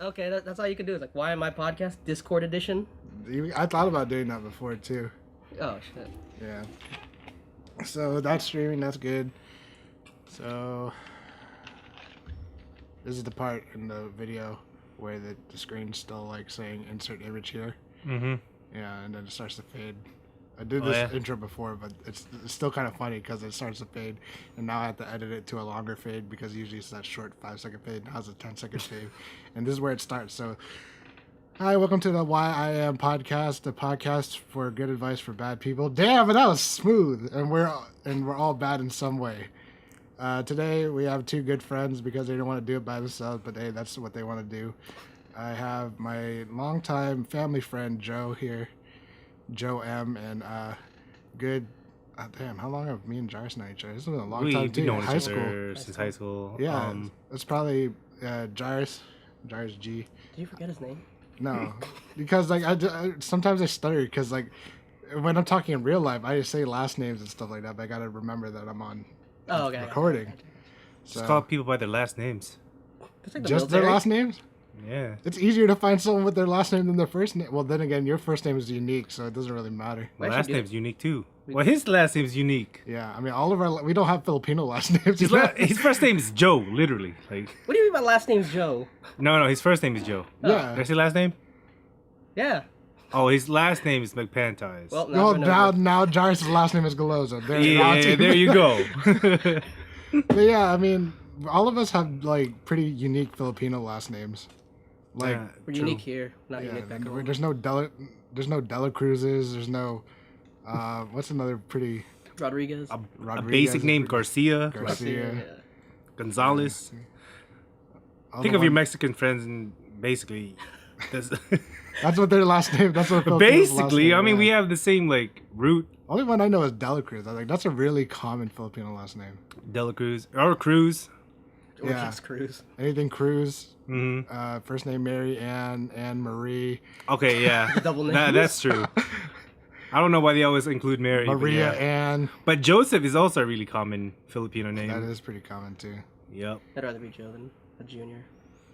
Okay, that's all you can do. Is like, why my podcast Discord edition? I thought about doing that before too. Oh shit. Yeah. So that's streaming. That's good. So this is the part in the video where the screen's still like saying insert image here. Mm-hmm. Yeah, and then it starts to fade. I did this intro before, but it's still kind of funny because it starts to fade, and now I have to edit it to a longer fade because usually it's that short 5-second fade. Now it's a 10-second fade, and this is where it starts. So, hi, welcome to the Why I Am podcast, the podcast for good advice for bad people. Damn, but that was smooth, and we're all bad in some way. Today we have two good friends because they don't want to do it by themselves, but hey, that's what they want to do. I have my longtime family friend Joe here. Joe M and good. Damn, how long have me and Jairus known each other? It's been a long time too. Known high school. Since high school. Yeah, it's probably Jairus G. Did you forget his name? No, because like I sometimes I stutter because like when I'm talking in real life, I just say last names and stuff like that. But I gotta remember that I'm on recording. Just call people by their last names. Like just their last names. Yeah. It's easier to find someone with their last name than their first name. Well, then again, your first name is unique, so it doesn't really matter. My last name's unique too. Well, his last name's unique. Yeah, I mean, all of we don't have Filipino last names. His first name is Joe, literally. Like. What do you mean my last name's Joe? No, his first name is Joe. Yeah. That's his last name? Yeah. Oh, his last name is McPantize. Well, now Jairus' last name is Galoza. There you go. But yeah, I mean, all of us have like pretty unique Filipino last names. Like we're unique here, not unique back home. There's no Dela Cruzes. There's no what's another pretty Rodriguez. A basic name Garcia. Gonzalez. Think of your Mexican friends and basically that's what their last name. That's what basically. I mean, we have the same like root. Only one I know is Dela Cruz. I think that's a really common Filipino last name. Dela Cruz or Cruz. Or just Cruz. Anything Cruz. Mm-hmm. First name Mary Ann Marie. Okay, yeah. Double name. That's true. I don't know why they always include Mary. Maria Ann. But Joseph is also a really common Filipino name. That is pretty common too. Yep. I'd rather be Joe than a junior.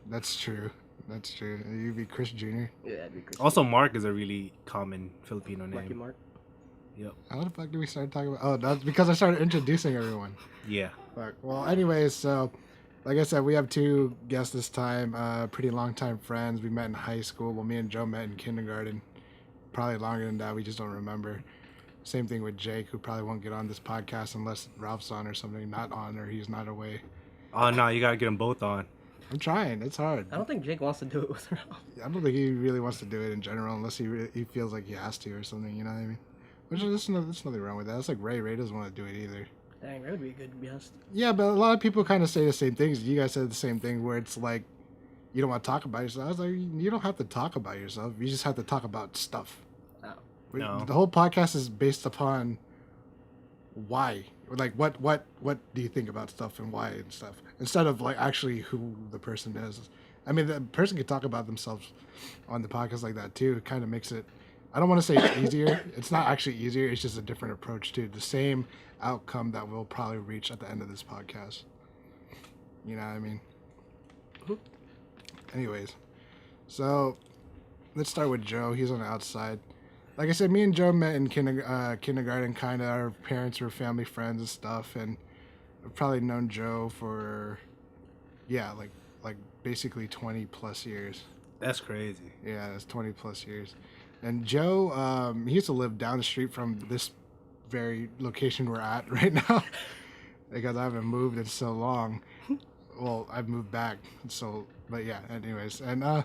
That's true. You'd be Chris Jr. Yeah, I'd be Chris. Also, Mark is a really common Filipino name. Marky Mark. Yep. How the fuck did we start talking about? Oh, that's because I started introducing everyone. Yeah. Fuck. Well, anyways, so like I said, we have two guests this time. Pretty long time friends. We met in high school. Well, me and Joe met in kindergarten. Probably longer than that. We just don't remember. Same thing with Jake, who probably won't get on this podcast unless Ralph's on or something. Not on, or he's not away. Oh no, you gotta get them both on. I'm trying. It's hard. I don't think Jake wants to do it with Ralph. I don't think he really wants to do it in general, unless he feels like he has to or something. You know what I mean? Which there's nothing wrong with that. It's like Ray. Ray doesn't want to do it either. Dang, Ray would be a good guest. Yeah, but a lot of people kind of say the same things. You guys said the same thing where it's like, you don't want to talk about yourself. I was like, you don't have to talk about yourself. You just have to talk about stuff. Oh. No. The whole podcast is based upon why. Like, what do you think about stuff and why and stuff? Instead of, like, actually who the person is. I mean, the person can talk about themselves on the podcast like that, too. It kind of makes it, I don't want to say it's easier. It's not actually easier. It's just a different approach to the same outcome that we'll probably reach at the end of this podcast. You know what I mean? Anyways, so let's start with Joe. He's on the outside. Like I said, me and Joe met in kindergarten, kind of. Our parents were family friends and stuff, and I've probably known Joe for, like basically 20 plus years. That's crazy. Yeah, that's 20 plus years. And Joe, he used to live down the street from this very location we're at right now, because I haven't moved in so long. Well, I've moved back, but yeah, anyways. And,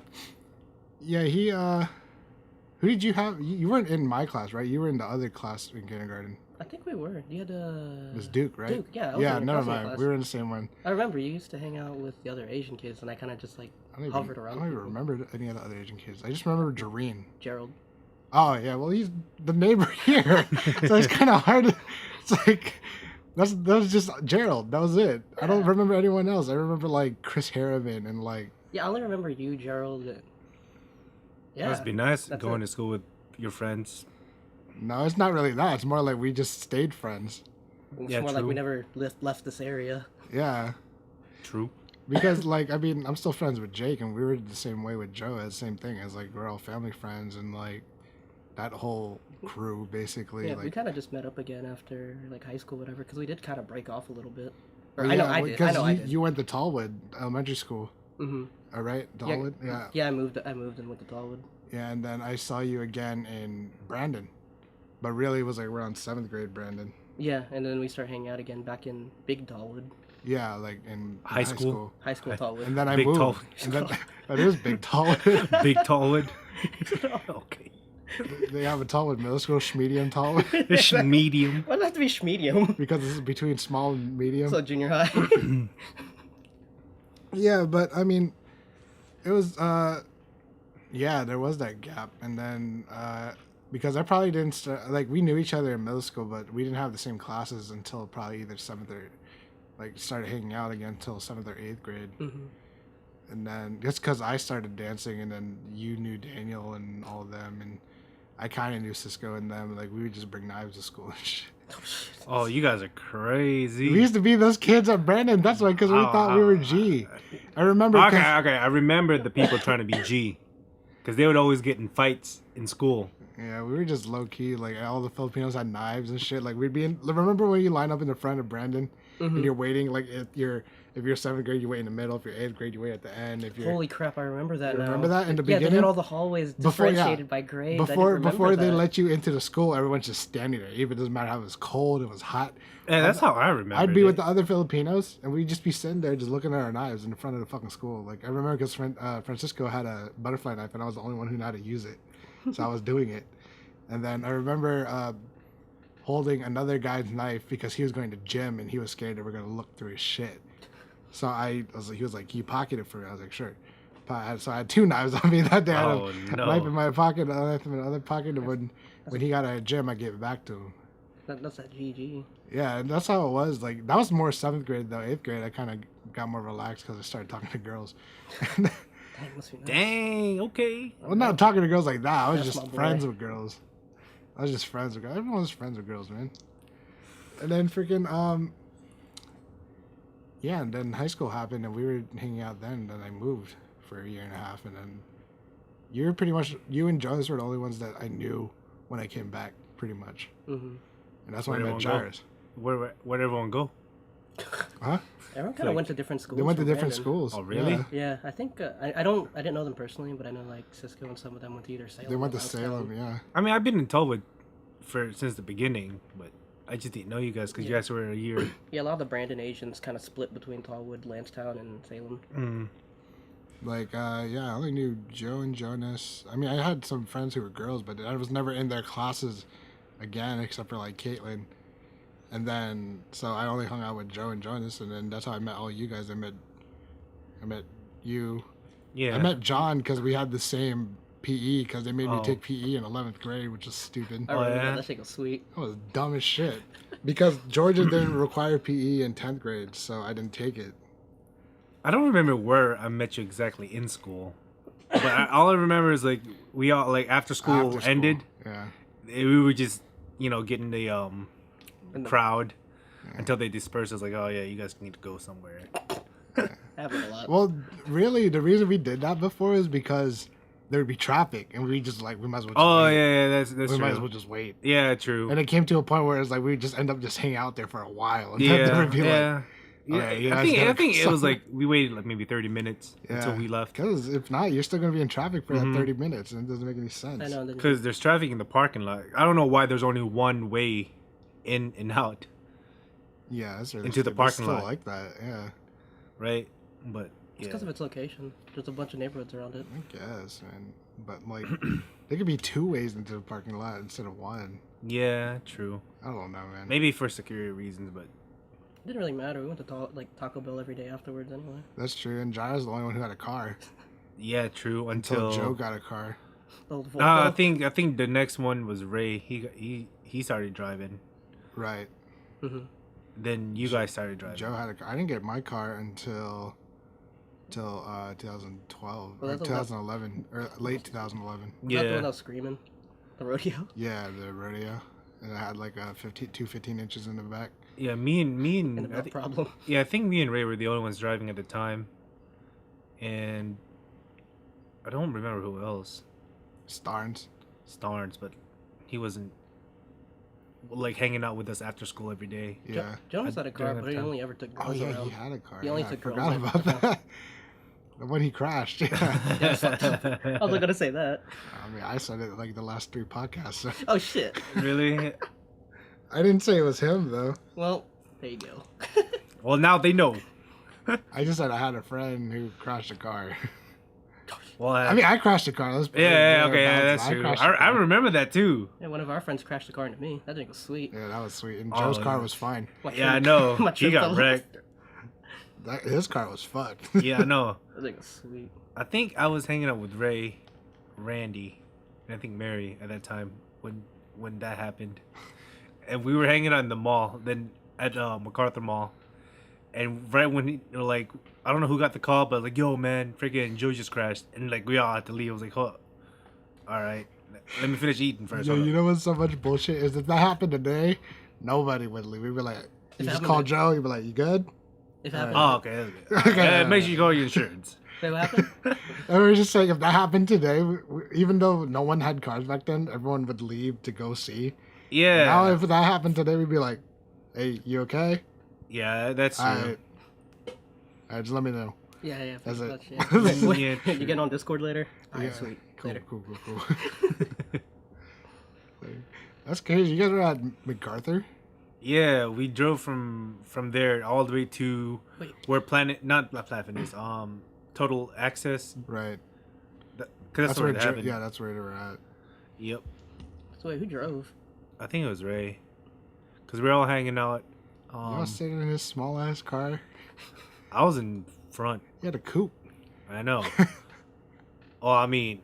he, who did you have? You weren't in my class, right? You were in the other class in kindergarten. I think we were. You had It was Duke, right? Duke, yeah. Yeah, never mind. We were in the same one. I remember you used to hang out with the other Asian kids, and I kind of just hovered around. I don't even remember any of the other Asian kids. I just remember Jareen. Gerald. Oh yeah, well he's the neighbor here, so it's kind of hard. It's like that was just Gerald. That was it. Yeah. I don't remember anyone else. I remember like Chris Harriman and like. Yeah, I only remember you, Gerald. Yeah. Must be nice going to school with your friends. No, it's not really that. It's more like we just stayed friends. It's more like we never left this area. Yeah. True. Because, like, I mean, I'm still friends with Jake, and we were the same way with Joe. It's the same thing as, like, we're all family friends, and, like, that whole crew, basically. Yeah, like, we kind of just met up again after, like, high school, whatever, because we did kind of break off a little bit. Or, well, I know yeah, I did. I because know I did. you went to Tallwood Elementary School. Mm-hmm. All right, Tallwood? Yeah. Yeah, I moved and went to Tallwood. Yeah, and then I saw you again in Brandon. But really, it was, like, around 7th grade Brandon. Yeah, and then we start hanging out again back in Big Tallwood. Yeah, like in High school. High school Tallwood. And then I Big moved. Tall. And then, that is Big Tallwood. Big Tallwood. Okay. They have a Tallwood middle school, medium Tallwood. Medium. Why does it have to be medium? Because this is between small and medium. So junior high. Yeah, but I mean, it was, yeah, there was that gap. And then, because I probably didn't start, like, we knew each other in middle school, but we didn't have the same classes until probably either 7th or, like, started hanging out again until 7th or 8th grade. Mm-hmm. And then, just because I started dancing, and then you knew Daniel and all of them, and I kind of knew Cisco and them. Like, we would just bring knives to school and shit. Oh, you guys are crazy. We used to be those kids at Brandon. That's why, because we thought we were G. I remember. Okay. I remember the people trying to be G, because they would always get in fights in school. Yeah, we were just low key. Like, all the Filipinos had knives and shit. Like, we'd be in. Remember when you line up in the front of Brandon, and you're waiting? Like, if you're 7th grade, you wait in the middle. If you're 8th grade, you wait at the end. If you're Holy crap! I remember that. Now. remember that in the Yeah, beginning. they had all the hallways differentiated by grade. Before they let you into the school, everyone's just standing there. Even doesn't matter how it was cold, it was hot. Yeah, that's how I remember. I'd be with the other Filipinos, and we'd just be sitting there, just looking at our knives in the front of the fucking school. Like, I remember because Francisco had a butterfly knife, and I was the only one who knew how to use it, so I was doing it. And then I remember holding another guy's knife because he was going to gym, and he was scared that we were gonna look through his shit. So he was like, "Can you pocket it for me?" I was like, "Sure." So I had 2 knives on me that day. I had a knife in my pocket, a knife in the other pocket. And when he got out of gym, I gave it back to him. That's that GG. Yeah, and that's how it was. Like, that was more 7th grade though. 8th grade, I kind of got more relaxed because I started talking to girls. Dang, must be nice. Dang. Okay. Well, not talking to girls like that. I was That's just my boy. friends with girls. I was just friends with girls. Everyone was friends with girls, man. And then freaking yeah, and then high school happened, and we were hanging out then. And then I moved for a year and a half, and then you and Jonas were the only ones that I knew when I came back, pretty much. Mm-hmm. And that's when I met Jairus. Where'd everyone go? Huh? Everyone kind of went to different schools. They went to from different Brandon. schools. Oh, really? Yeah. Yeah, I think I didn't know them personally, but I know like Cisco and some of them went to either Salem. They went or to Youngstown. Salem, yeah. I mean, I've been in Tallwood since the beginning, but I just didn't know you guys because you guys were a year. Yeah, a lot of the Brandon Asians kind of split between Tallwood, Lansdowne, and Salem. Mm. Like, yeah, I only knew Joe and Jonas. I mean, I had some friends who were girls, but I was never in their classes again, except for, like, Caitlin. And then, so I only hung out with Joe and Jonas, and then that's how I met all you guys. I met you. Yeah. I met John because we had the same PE, because they made me take PE in 11th grade, which is stupid. I remember yeah? that shit was sweet. That was dumb as shit. Because Georgia didn't require PE in 10th grade, so I didn't take it. I don't remember where I met you exactly in school, but all I remember is like we all like after school ended. Yeah. We were just getting the crowd until they dispersed. I was like, oh yeah, you guys need to go somewhere. Happened a lot. Well, really, the reason we did that before is because there would be traffic, and we just we might as well. Oh wait. yeah, that's we true. might as well just wait. Yeah, true. And it came to a point where it's like we just end up just hanging out there for a while. And Yeah, then be yeah. Like, I think it was like we waited like maybe 30 minutes until we left. Because if not, you're still gonna be in traffic for that 30 minutes, and it doesn't make any sense. I know. Because there's traffic in the parking lot. I don't know why there's only one way in and out. Yeah, that's really into the stupid. parking Still lot. like that. Yeah, Right, but It's because of its location. There's a bunch of neighborhoods around it. I guess, man. But like, there could be 2 ways into the parking lot instead of 1. yeah, true. I don't know, man. Maybe for security reasons, but It didn't really matter. We went to Taco Bell every day afterwards anyway. That's true. And Jairus is the only one who had a car yeah, true. until Until Joe got a car. The old I Volvo. think the next one was Ray. He started driving. Right. Mhm. Then you guys started driving. Joe had a car. I didn't get my car until 2012 Well, or that's 2011 or late 2011. Was that the one that Yeah. was screaming? The rodeo? Yeah, the rodeo. And I had like a 15 inches in the back. Yeah, me And and no problem. yeah, I think me and Ray were the only ones driving at the time, and I don't remember who else. Starnes. Starnes, but he wasn't like hanging out with us after school every day. Yeah. Jonas had a car, during that but he time. only ever took Oh girls yeah, around. he had a car. He only Yeah, I took girls forgot around. about that. When he crashed. Yeah. Yeah, fucked up. I was gonna say that. I mean, I said it like the last 3 podcasts. So. Oh shit. Really? I didn't say it was him though. Well, there you go. Well, now they know. I just said I had a friend who crashed a car. Well, I mean, I crashed a car. Let's put it yeah, there, okay, yeah, about that's I true. crashed a I car. remember that too. Yeah, one of our friends crashed a car into me. That thing was sweet. Yeah, that was sweet. And Oh, Joe's car yeah. was fine. My Yeah, I trip- know. my He trip got fell wrecked. His car was fucked. Yeah, I know. off. That thing was sweet. I think I was hanging out with Ray, Randy, and I think Mary at that time when that happened, and we were hanging out in the mall, then at MacArthur Mall, and right when he like I don't know who got the call, but like yo man, freaking Joe just crashed, and like we all had to leave. I was like, oh, all right, let me finish eating first. Yo, Hold you up. know what's so much bullshit is if that happened today, nobody would leave. We'd be like, If you it just happened call to- Joe. You'd be like, you good? If it happened, Oh, okay. That's good. Okay. Make sure you call your insurance. wait, what happened? I was just saying, if that happened today, even though no one had cars back then, everyone would leave to go see. Yeah. Now, if that happened today, we'd be like, hey, you okay? yeah, that's true. All right. All right, just let me know. Yeah, That's pretty it. much, yeah. Wait, Yeah, you true. get on Discord later? Alright, Yeah, sweet. Cool, Later. cool. That's crazy. You guys were at MacArthur? Yeah, we drove from there all the way to Wait. where Planet Fitness, Total Access. Right. Cause that's where it happened. Yeah, that's where they were at. Yep. So wait, who drove? I think it was Ray. Cause we were all hanging out. Y'all sitting in his small ass car. I was in front. He had a coupe. I know. Oh, I mean,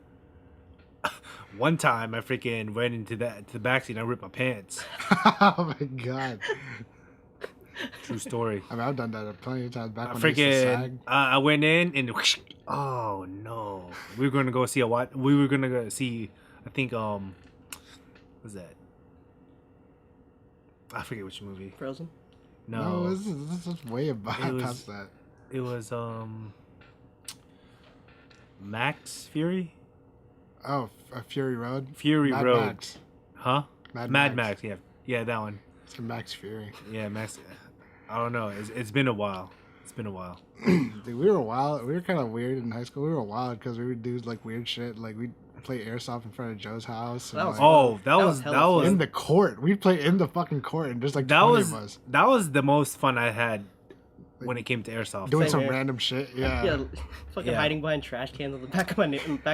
one time I freaking went into the backseat and I ripped my pants. Oh my god. True story. I mean, I've done that plenty of times back I when I used to sag. freaking I went in and oh no, we were gonna go see we were gonna go see I think what's that? I forget which movie. Frozen? No, this is way above It was- past that. It was Max Fury? Oh, Fury Road. Fury Mad Road. Max. Huh? Mad Max. Max. Yeah. Yeah, that one. It's Max Fury. Yeah, Max. I don't know. It's been a while. It's been a while. Dude, we were wild. We were kind of weird in high school. We were wild because we would do like weird shit. Like we'd play airsoft in front of Joe's house. And, That was like, Oh, that was hella fun. in the court. We'd play in the fucking court and just like that 20 was of us that was the most fun I had when it came to airsoft. doing Same some here. random shit. Yeah. Yeah, fucking Yeah. hiding behind trash cans on the back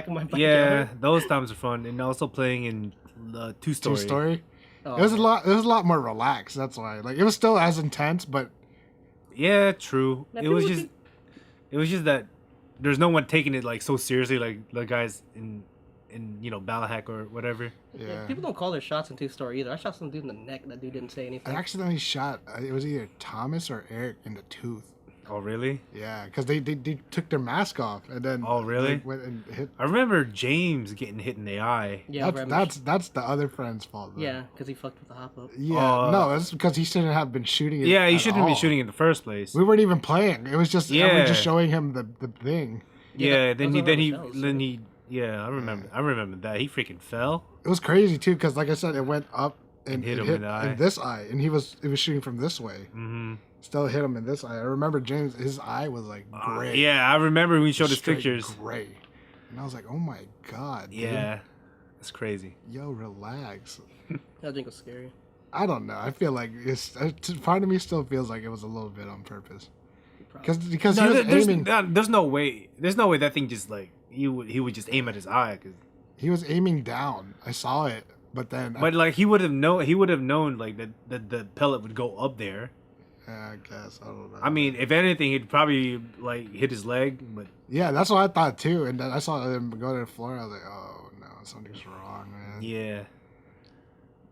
of my bike. Yeah, those times are fun, and also playing in the two-story. Two-story. Oh, It was a lot. It was a lot more relaxed. That's why. Like it was still as intense, but Yeah, true. Man, It was people just, it was just that there's no one taking it like so seriously, like the guys in Balahack or whatever. yeah. People don't call their shots in two-story either. I shot some dude in the neck. That dude didn't say I anything. accidentally shot. It was either Thomas or Eric in the tooth. Oh, really? Yeah, because they took their mask off and then. Oh, really? Went and hit. I remember James getting hit in the eye. Yeah, very much. That's the other friend's fault. Though. Yeah, because he fucked with the hop up. Yeah. No, that's because he shouldn't have been shooting it. Yeah, he at shouldn't be all. shooting in the first place. We weren't even playing. It was just we were Yeah. just showing him the thing. Yeah, that then was he on then the he shells, then so- he yeah, I remember that. He freaking fell. It was crazy too, because like I said, it went up and hit it him in the eye. in this eye, and it was shooting from this way. Mm-hmm. Still hit him in this eye. I remember James, his eye was like gray. Yeah, I remember when he showed us Straight pictures. Gray. And I was like, oh my god. Dude. Yeah, that's crazy. Yo, relax. That thing was scary. I don't know. I feel like part of me still feels like it was a little bit on purpose. Because No, he was aiming. there's no way. There's no way that thing just like he would just aim at his eye. He was aiming down. I saw it, but then. But like he would have known like that the pellet would go up there. I guess I don't know. I mean, if anything, he'd probably like hit his leg. But Yeah, that's what I thought too. And then I saw him go to the floor. I was like, oh no, something's wrong, man. yeah,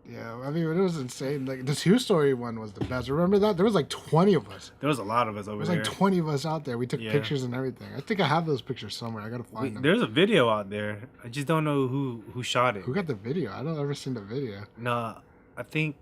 Yeah, I mean, it was insane. Like the two-story one was the best. Remember that? There was like 20 of us. there was a lot of us There over was there. like 20 of us out there. We took Yeah. pictures and everything. I think I have those pictures somewhere. I gotta find them. There's a video out there. I just don't know who shot it. Who got the video? I don't ever seen the video. No, I think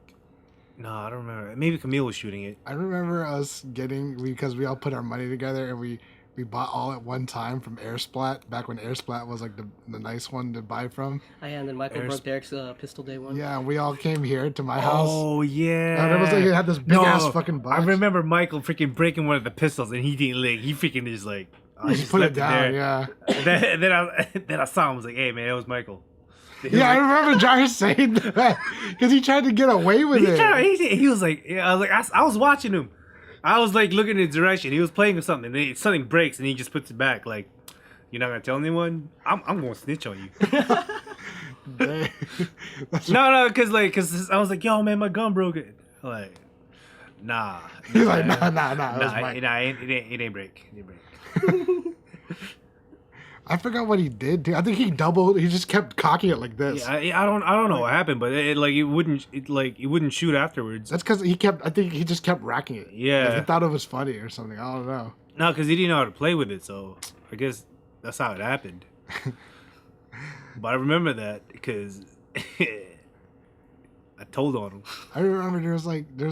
No, I don't remember. Maybe Camille was shooting it. I remember us because we all put our money together and we bought all at one time from Airsplat back when Airsplat was like the nice one to buy from. And then Michael broke Derek's pistol day one. Yeah, we all came here to my house. Oh yeah. And it was like it had this big ass fucking box. I remember Michael freaking breaking one of the pistols and he didn't like. He freaking just like. He just put it down. Yeah. then I saw him. I was like, hey man, it was Michael. Yeah, I remember Jairus saying that because he tried to get away with it. He was like, yeah, I was watching him. I was like looking in his direction. He was playing with something. And something breaks and he just puts it back. Like, you're not gonna tell anyone? I'm gonna snitch on you. No, because I was like, yo man, my gun broke it. Like, nah. He's like, nah. It ain't break. It ain't break. I forgot what he did. Dude. I think he just kept cocking it like this. Yeah, I don't know what happened, but it wouldn't shoot afterwards. That's because I think he just kept racking it. Yeah, like he thought it was funny or something. I don't know. No, because he didn't know how to play with it, so I guess that's how it happened. But I remember that because I told on him. I remember there was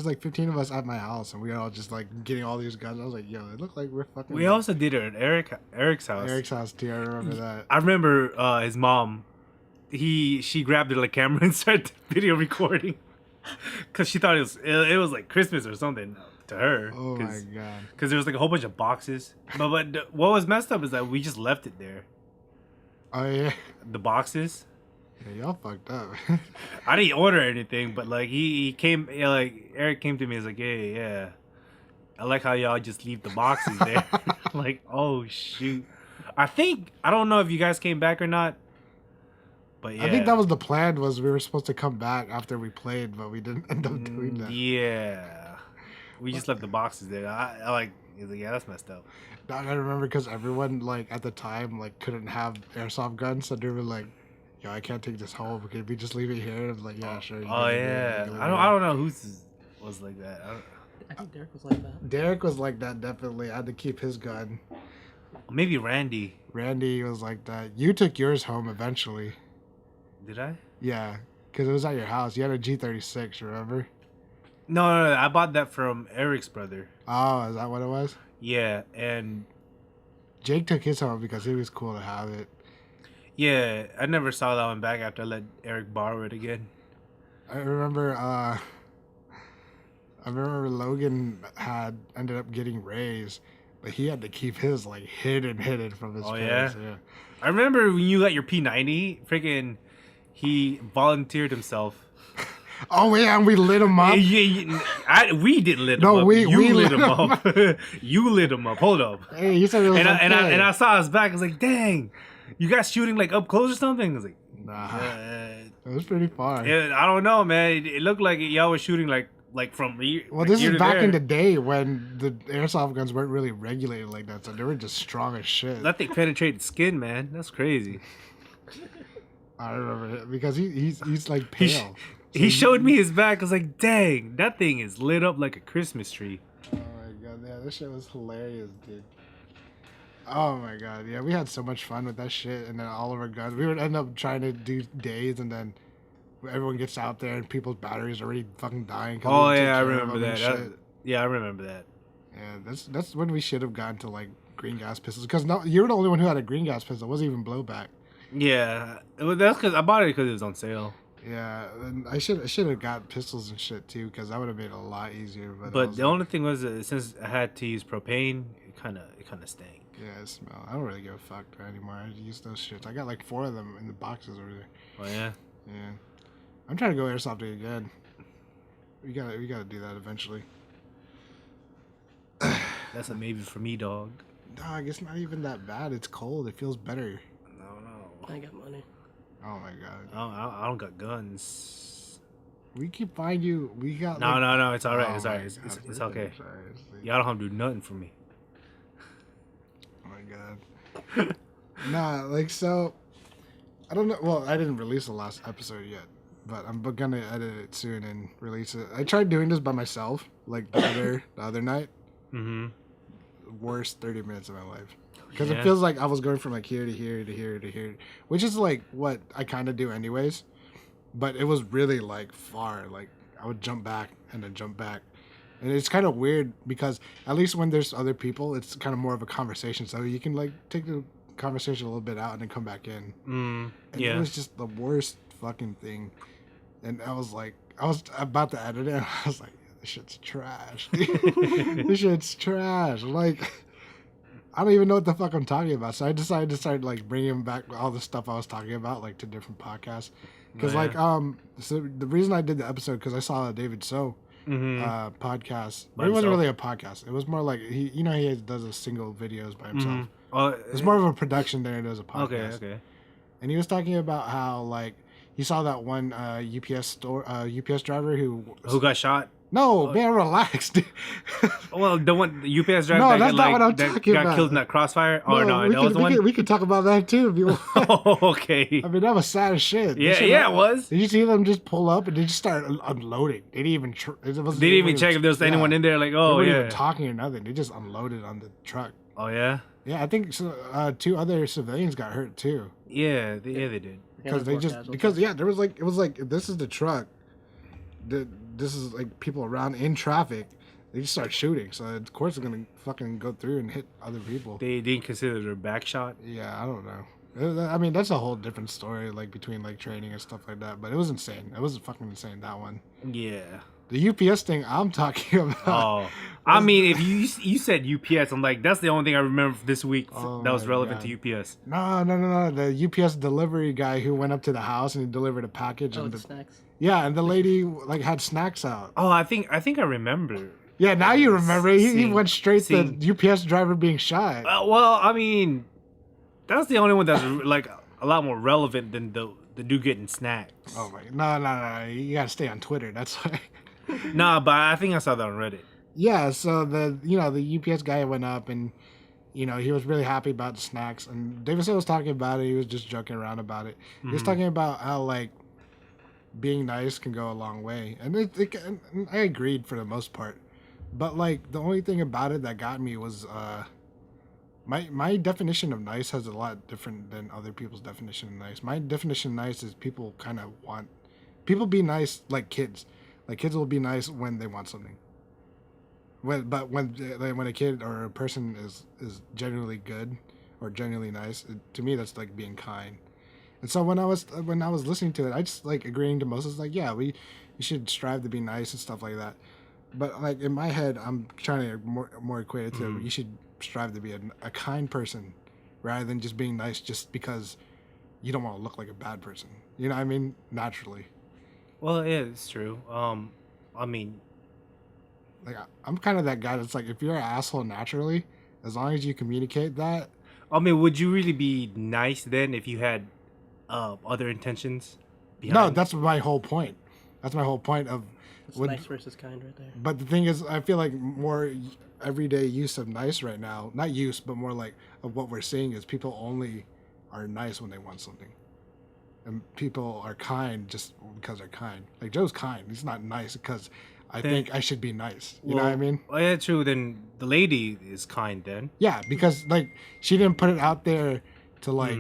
like 15 of us at my house, and we were all just like getting all these guns. I was like, yo, it looked like we're fucking. We also did it at Eric's house. Eric's house too. I remember that. I remember his mom. She grabbed the camera and started video recording because she thought it was like Christmas or something to her. Oh my god! Because there was like a whole bunch of boxes. But what was messed up is that we just left it there. Oh yeah. The boxes. Yeah, y'all fucked up. I didn't order anything, but like he came, like Eric came to me and was like, "Hey, yeah, I like how y'all just leave the boxes there." Like, oh shoot. I don't know if you guys came back or not, but yeah. I think that was the plan. Was we were supposed to come back after we played, but we didn't end up doing that. Yeah, we just left the boxes there. I like, he's like, yeah, that's messed up. I remember because everyone like at the time like couldn't have airsoft guns, so they were like, yo, I can't take this home. Can we just leave it here? And I was like, yeah, sure. Oh yeah. I don't know whose was like that. I think Derek was like that. Derek was like that, definitely. I had to keep his gun. Maybe Randy. Randy was like that. You took yours home eventually. Did I? Yeah, because it was at your house. You had a G36, remember? No, I bought that from Eric's brother. Oh, is that what it was? Yeah, and Jake took his home because it was cool to have it. Yeah, I never saw that one back after I let Eric borrow it again. I remember Logan ended up getting Ray's, but he had to keep his like hidden from his parents. Yeah? I remember when you got your P90, freaking he volunteered himself. Oh yeah, and we lit him up. We didn't lit him up. We lit him up. You lit him up. Hold up. Hey, you said it was and I saw his back. I was like, dang. You guys shooting like up close or something? I was like, nah. It was pretty far. Yeah, I don't know, man. It looked like y'all was shooting like from here. Well, this is back in the day when the airsoft guns weren't really regulated like that, so they were just strong as shit. That thing penetrated skin, man. That's crazy. I remember it because he's like pale. He showed me his back. I was like, dang, that thing is lit up like a Christmas tree. Oh my god, yeah, this shit was hilarious, dude. Oh my god, yeah, we had so much fun with that shit, and then all of our guns. We would end up trying to do days, and then everyone gets out there, and people's batteries are already fucking dying. Oh yeah, I remember that. Yeah, I remember that. Yeah, that's when we should have gotten to like green gas pistols, because you were the only one who had a green gas pistol. It wasn't even blowback. Yeah, that's because I bought it because it was on sale. Yeah, and I should have got pistols and shit too, because that would have made it a lot easier. But the only thing was since I had to use propane, it kind of stank. Yeah, it smelled. I don't really give a fuck anymore. I use those shits. I got like 4 of them in the boxes over there. Oh yeah. Yeah, I'm trying to go airsofting again. We gotta do that eventually. That's a maybe for me, dog. Dog, it's not even that bad. It's cold. It feels better. I got money. Oh my god. I don't got guns. We keep finding you. We got. No. It's all right. Oh It's all right. It's okay. Y'all don't have to do nothing for me. Oh my god. Nah, like so. I don't know. Well, I didn't release the last episode yet, but I'm gonna edit it soon and release it. I tried doing this by myself, like the other night. Mm-hmm. Worst 30 minutes of my life. Because it feels like I was going from like here to here to here to here, which is like what I kind of do anyways. But it was really like far. Like I would jump back and then jump back. And it's kind of weird because at least when there's other people, it's kind of more of a conversation. So you can like take the conversation a little bit out and then come back in. And it was just the worst fucking thing. And I was about to edit it. And I was like, this shit's trash. This shit's trash. Like, I don't even know what the fuck I'm talking about. So I decided to start like bringing back all the stuff I was talking about, like to different podcasts. Because so the reason I did the episode because I saw David So. Podcast. But it wasn't really a podcast. It was more like he does a single videos by himself. It's more of a production than it is a podcast. Okay. And he was talking about how like he saw that one UPS driver who got shot. No, man, relax, dude. Well, the UPS driver no, that's not what I'm talking about. Got killed in that crossfire. We could talk about that too if you want. Oh, okay. I mean, that was sad as shit. Yeah, it was. Did you see them just pull up and they just start unloading? They didn't even check if there was anyone in there. Like, they weren't even talking or nothing. They just unloaded on the truck. Oh yeah. Yeah, I think so, 2 other civilians got hurt too. Yeah, they did. Because there was like, it was like, if this is the truck, this is like people around in traffic, they just start shooting. So of course they're gonna fucking go through and hit other people. They didn't consider their back shot. Yeah, I don't know. I mean, that's a whole different story, like between like training and stuff like that. But it was insane. It was fucking insane, that one. Yeah. The UPS thing I'm talking about. Oh, I mean, if you said UPS, I'm like, that's the only thing I remember this week that was relevant to UPS. No. The UPS delivery guy who went up to the house and he delivered a package. Oh, and the snacks. Yeah, and the lady like had snacks out. Oh, I think I remember. Yeah, now you remember. He went straight to the UPS driver being shot. Well, I mean, that's the only one that's like a lot more relevant than the dude getting snacks. Oh my, no. You gotta stay on Twitter. That's why. Nah, but I think I saw that on Reddit. Yeah, so the UPS guy went up and he was really happy about the snacks, and Davidson was talking about it. He was just joking around about it. He was talking about how like being nice can go a long way, and I agreed for the most part. But like the only thing about it that got me was my definition of nice has a lot different than other people's definition of nice. My definition of nice is people be nice like kids. Like kids will be nice when they want something. When a kid or a person is genuinely good or genuinely nice, to me that's like being kind. And so when I was listening to it, I just like agreeing to Moses, like, yeah, we should strive to be nice and stuff like that. But like in my head, I'm trying to more equate it to you should strive to be a kind person rather than just being nice just because you don't want to look like a bad person. You know what I mean? Naturally. Well, yeah, it's true. I mean, like I'm kind of that guy that's like, if you're an asshole naturally, as long as you communicate that. I mean, would you really be nice then if you had other intentions behind? No, that's my whole point. That's my whole point of nice versus kind right there. But the thing is, I feel like more everyday use of nice right now, not use, but more like of what we're seeing is people only are nice when they want something. And people are kind just because they're kind. Like Joe's kind. He's not nice because I think I should be nice. You know what I mean? Well, yeah, true. Then the lady is kind then. Yeah, because like she didn't put it out there to like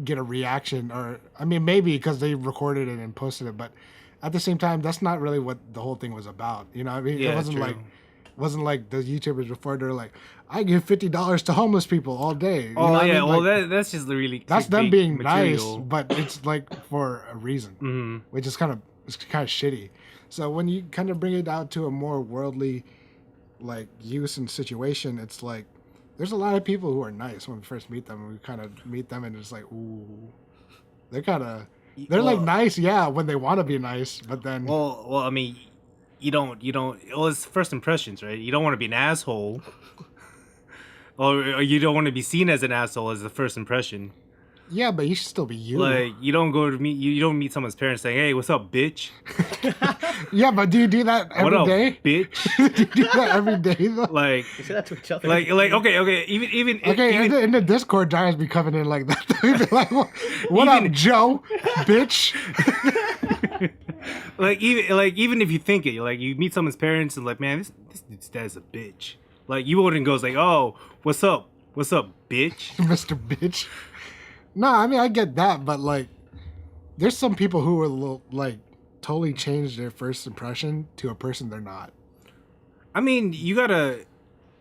get a reaction, or I mean maybe because they recorded it and posted it, but at the same time that's not really what the whole thing was about. You know what I mean? Yeah, it wasn't true. like wasn't like the YouTubers before they're like, I give $50 to homeless people all day. You know what yeah, I mean? well like, that's just really that's them being material. nice, but it's like for a reason, which is kind of shitty. So when you kind of bring it out to a more worldly like use and situation, it's like there's a lot of people who are nice when we first meet them, and we kind of meet them and it's like, ooh, they're like nice, yeah, when they want to be nice, but then well I mean, you don't well, it's first impressions, right? You don't want to be an asshole. Or you don't want to be seen as an asshole as the first impression. Yeah, but you should still be you. Like you don't meet someone's parents saying, "Hey, what's up, bitch?" Yeah, but do you do that every day, bitch? Do you do that every day though? Like We say that to each other. like okay, even in the Discord, Jairus be coming in like that. He'd be like, what up, Joe, bitch? even if you think it, like you meet someone's parents and like, man, this dude's dad's a bitch. Like you wouldn't go like, oh, what's up, bitch, Mr. Bitch. No, I mean I get that, but like, there's some people who are like totally change their first impression to a person they're not. I mean, you gotta.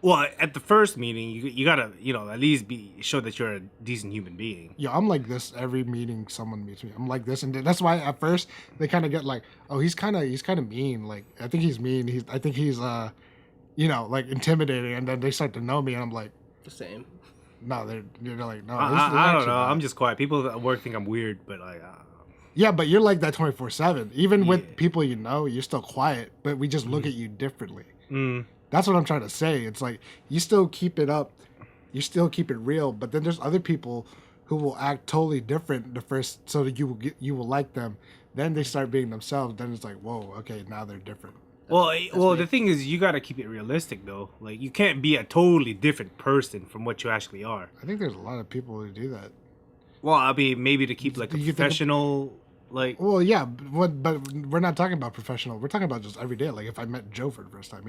Well, at the first meeting, you gotta, at least show that you're a decent human being. Yeah, I'm like this every meeting someone meets me. I'm like this, and that's why at first they kind of get like, oh, he's kind of mean. Like, I think he's mean. I think he's like intimidating, and then they start to know me, and I'm like, The same. no, they're like, no. I don't know. I'm just quiet. People at work think I'm weird, but like. Yeah, but you're like that 24/7. Even with people you're still quiet, but we just look at you differently. Mm. That's what I'm trying to say. It's like you still keep it up, you still keep it real, but then there's other people who will act totally different the first, so that you will like them. Then they start being themselves. Then it's like, whoa, okay, now they're different. The thing is, you gotta keep it realistic though. Like, you can't be a totally different person from what you actually are. I think there's a lot of people who do that. Well, I mean, maybe to keep like a professional. Well, yeah, but we're not talking about professional. We're talking about just every day. Like if I met Joe for the first time,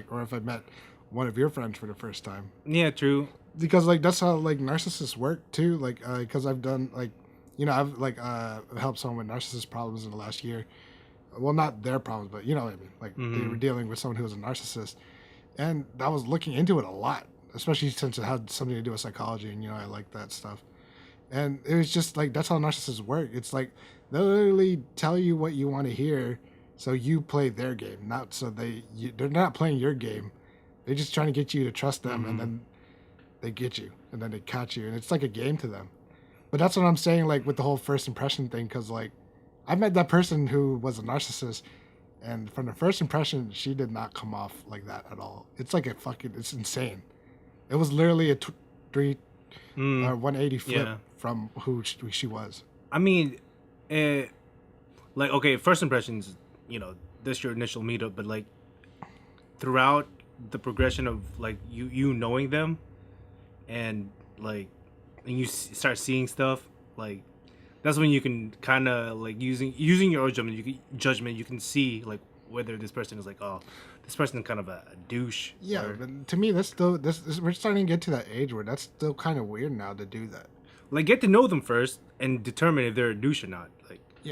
or if I met one of your friends for the first time. Yeah, true. Because like that's how like narcissists work too. Like because I've done I've helped someone with narcissist problems in the last year. Well, not their problems, but you know what I mean. Like they were dealing with someone who was a narcissist, and I was looking into it a lot, especially since it had something to do with psychology, and I like that stuff. And it was just like that's how narcissists work. It's like they'll literally tell you what you want to hear, so you play their game, not so they're not playing your game. They're just trying to get you to trust them, and then they get you, and then they catch you, and it's like a game to them. But that's what I'm saying, like with the whole first impression thing, because like I met that person who was a narcissist, and from the first impression, she did not come off like that at all. It's like it's insane. It was literally a 180 flip from who she was. I mean, okay, first impressions, that's your initial meetup, but like throughout the progression of like you knowing them, and you start seeing stuff, like that's when you can kind of like using your own judgment, you can see like whether this person is like, oh, this person is kind of a douche. Yeah, but to me, we're starting to get to that age where that's still kind of weird now to do that. Like, get to know them first and determine if they're a douche or not,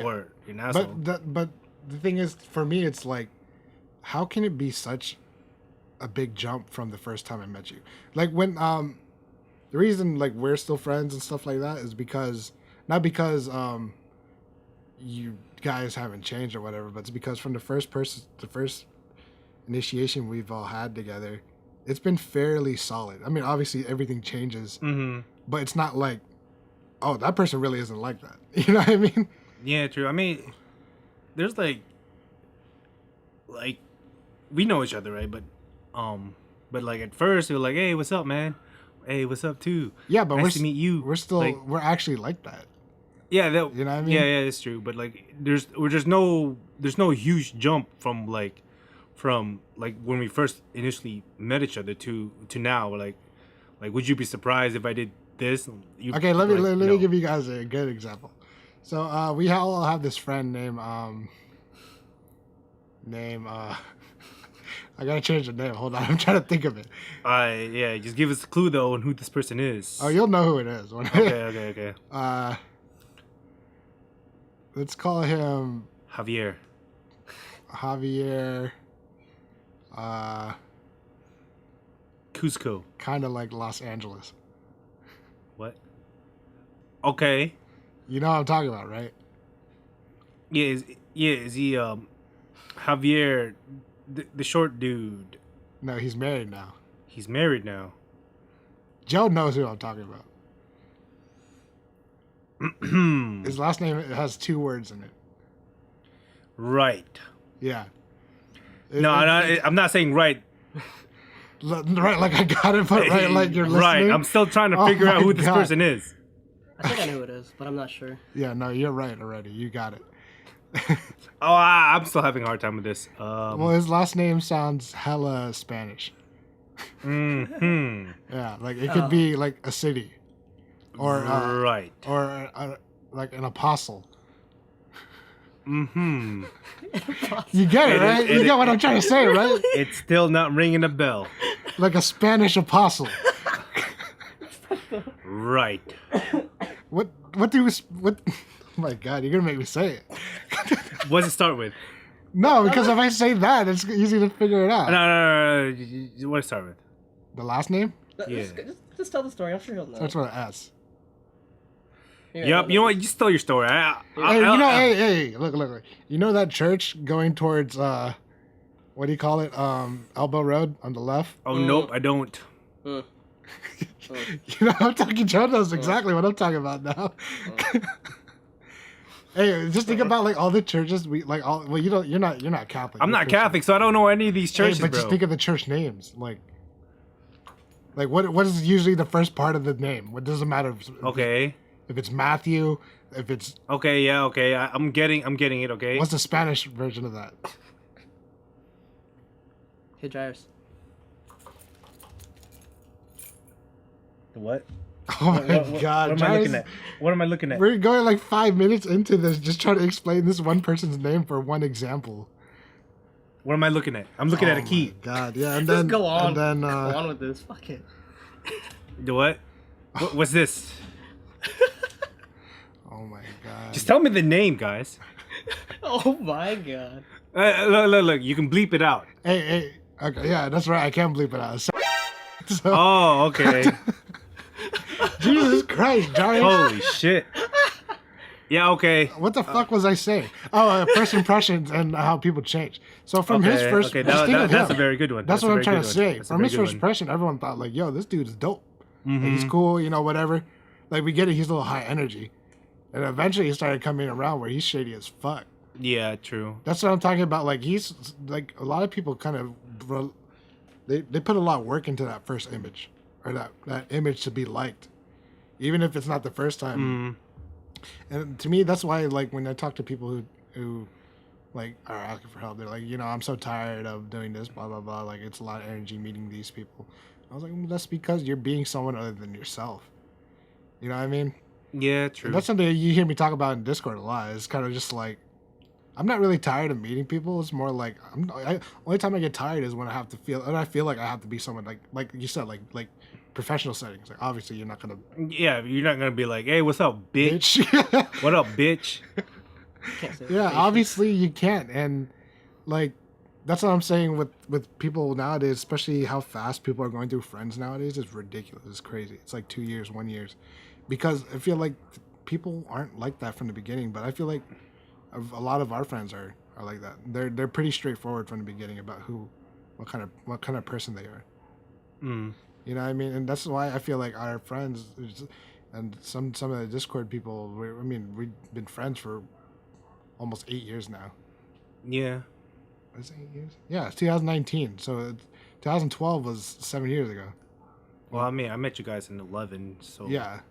or you're an asshole. But the thing is, for me, it's like, how can it be such a big jump from the first time I met you? Like when the reason like we're still friends and stuff like that is not because you guys haven't changed or whatever, but it's because from the first initiation we've all had together, it's been fairly solid. I mean, obviously everything changes, but it's not like, oh, that person really isn't like that. You know what I mean? Yeah, true. I mean, there's like we know each other, right? But like at first, we were like, hey, what's up, man? Hey, what's up, too? Yeah, but nice to meet you. We're actually like that. Yeah, you know what I mean? Yeah, it's true. But like, there's no huge jump from when we first initially met each other to now. Like, would you be surprised if I did this? Okay, let me give you guys a good example. So we all have this friend named I gotta change the name. Hold on, I'm trying to think of it. Yeah, just give us a clue though on who this person is. Oh, you'll know who it is. Okay. Let's call him Javier. Cusco. Kind of like Los Angeles. What? Okay. You know what I'm talking about, right? Yeah, is he Javier, the short dude? No, he's married now. He's married now. Joe knows who I'm talking about. His last name has 2 words in it. Right. Yeah. I'm not saying right. Right, like I got it, but right, like you're listening. Right, I'm still trying to figure out who this person is. I think I know who it is, but I'm not sure. Yeah, no, you're right already. You got it. I'm still having a hard time with this. Well, his last name sounds hella Spanish. Yeah, like it could be like a city, or right, or like an apostle. You get it, right? You get what I'm trying to say, right? It's still not ringing a bell. Like a Spanish apostle. Right. What? Oh my God, you're gonna make me say it. What's it start with? No, because if I say that, it's easy to figure it out. No. What does it start with? The last name Yeah. Just tell the story. I'm sure he'll know. starts with an S. Yeah, Yep. You know what? You just tell your story. Hey, look. You know that church going towards what do you call it? Elbow Road on the left. Oh nope, I don't. Mm. You know, I'm talking. Joe knows exactly what I'm talking about now. Hey, just think about like all the churches we like. All well, you don't. You're not Catholic. I'm you're not Christian. Catholic, so I don't know any of these churches, Hey, but bro. just think of the church names. Like what is usually the first part of the name? What doesn't matter. Okay. If it's Matthew, if it's Okay. Yeah. Okay. I'm getting it. Okay. what's the Spanish version of that? Hey, Jairus. The what? Oh my God, What am I looking Jairus, at? What am I looking at? We're going like 5 minutes into this, just trying to explain this one person's name for one example. What am I looking at? I'm looking at a key. Oh my God, yeah, and Just then go on. and then Go on with this. Fuck it. The what? What's this? oh my God, Just tell me the name, guys. Oh my God. Look. You can bleep it out. hey, okay, yeah, that's right. I can't bleep it out. So, Oh, okay. Jesus Christ, Jairus. Holy shit. Yeah, okay. What the fuck was I saying? Oh, first impressions and how people change. So from his Okay, first, okay, just think of that's him. a very good one. That's a what I'm very trying good to one. say. That's a From very his good first one. impression, everyone thought like, "Yo, this dude is dope. Like, Mhm. he's cool, you know, whatever." Like we get it, he's a little high energy, and eventually he started coming around where he's shady as fuck. Yeah, true. That's what I'm talking about. Like he's like a lot of people kind of they put a lot of work into that first image or that image to be liked, even if it's not the first time. And to me, that's why like when I talk to people who like are asking for help, they're like, you know, I'm so tired of doing this, blah blah blah. Like it's a lot of energy meeting these people. I was like, well, that's because you're being someone other than yourself. You know what I mean? Yeah, true. And that's something you hear me talk about in Discord a lot. It's kind of just like, I'm not really tired of meeting people. It's more like only time I get tired is when I have to feel, and I feel like I have to be someone like you said, like professional settings. Like obviously you're not gonna Yeah, you're not gonna be like, "Hey, what's up, bitch? bitch. What up, bitch?" Can't say Yeah, that. obviously you can't, and like that's what I'm saying with people nowadays, especially how fast people are going through friends nowadays. It's ridiculous. It's crazy. It's like 2 years, 1 year, because I feel like people aren't like that from the beginning. But I feel like a lot of our friends are like that. They're pretty straightforward from the beginning about what kind of person they are. Mm. You know what I mean? And that's why I feel like our friends and some of the Discord people. We've been friends for almost 8 years now. Yeah. Was it 8 years? Yeah, it's 2019. So 2012 was 7 years ago. Well, I mean, I met you guys in 11, so Yeah,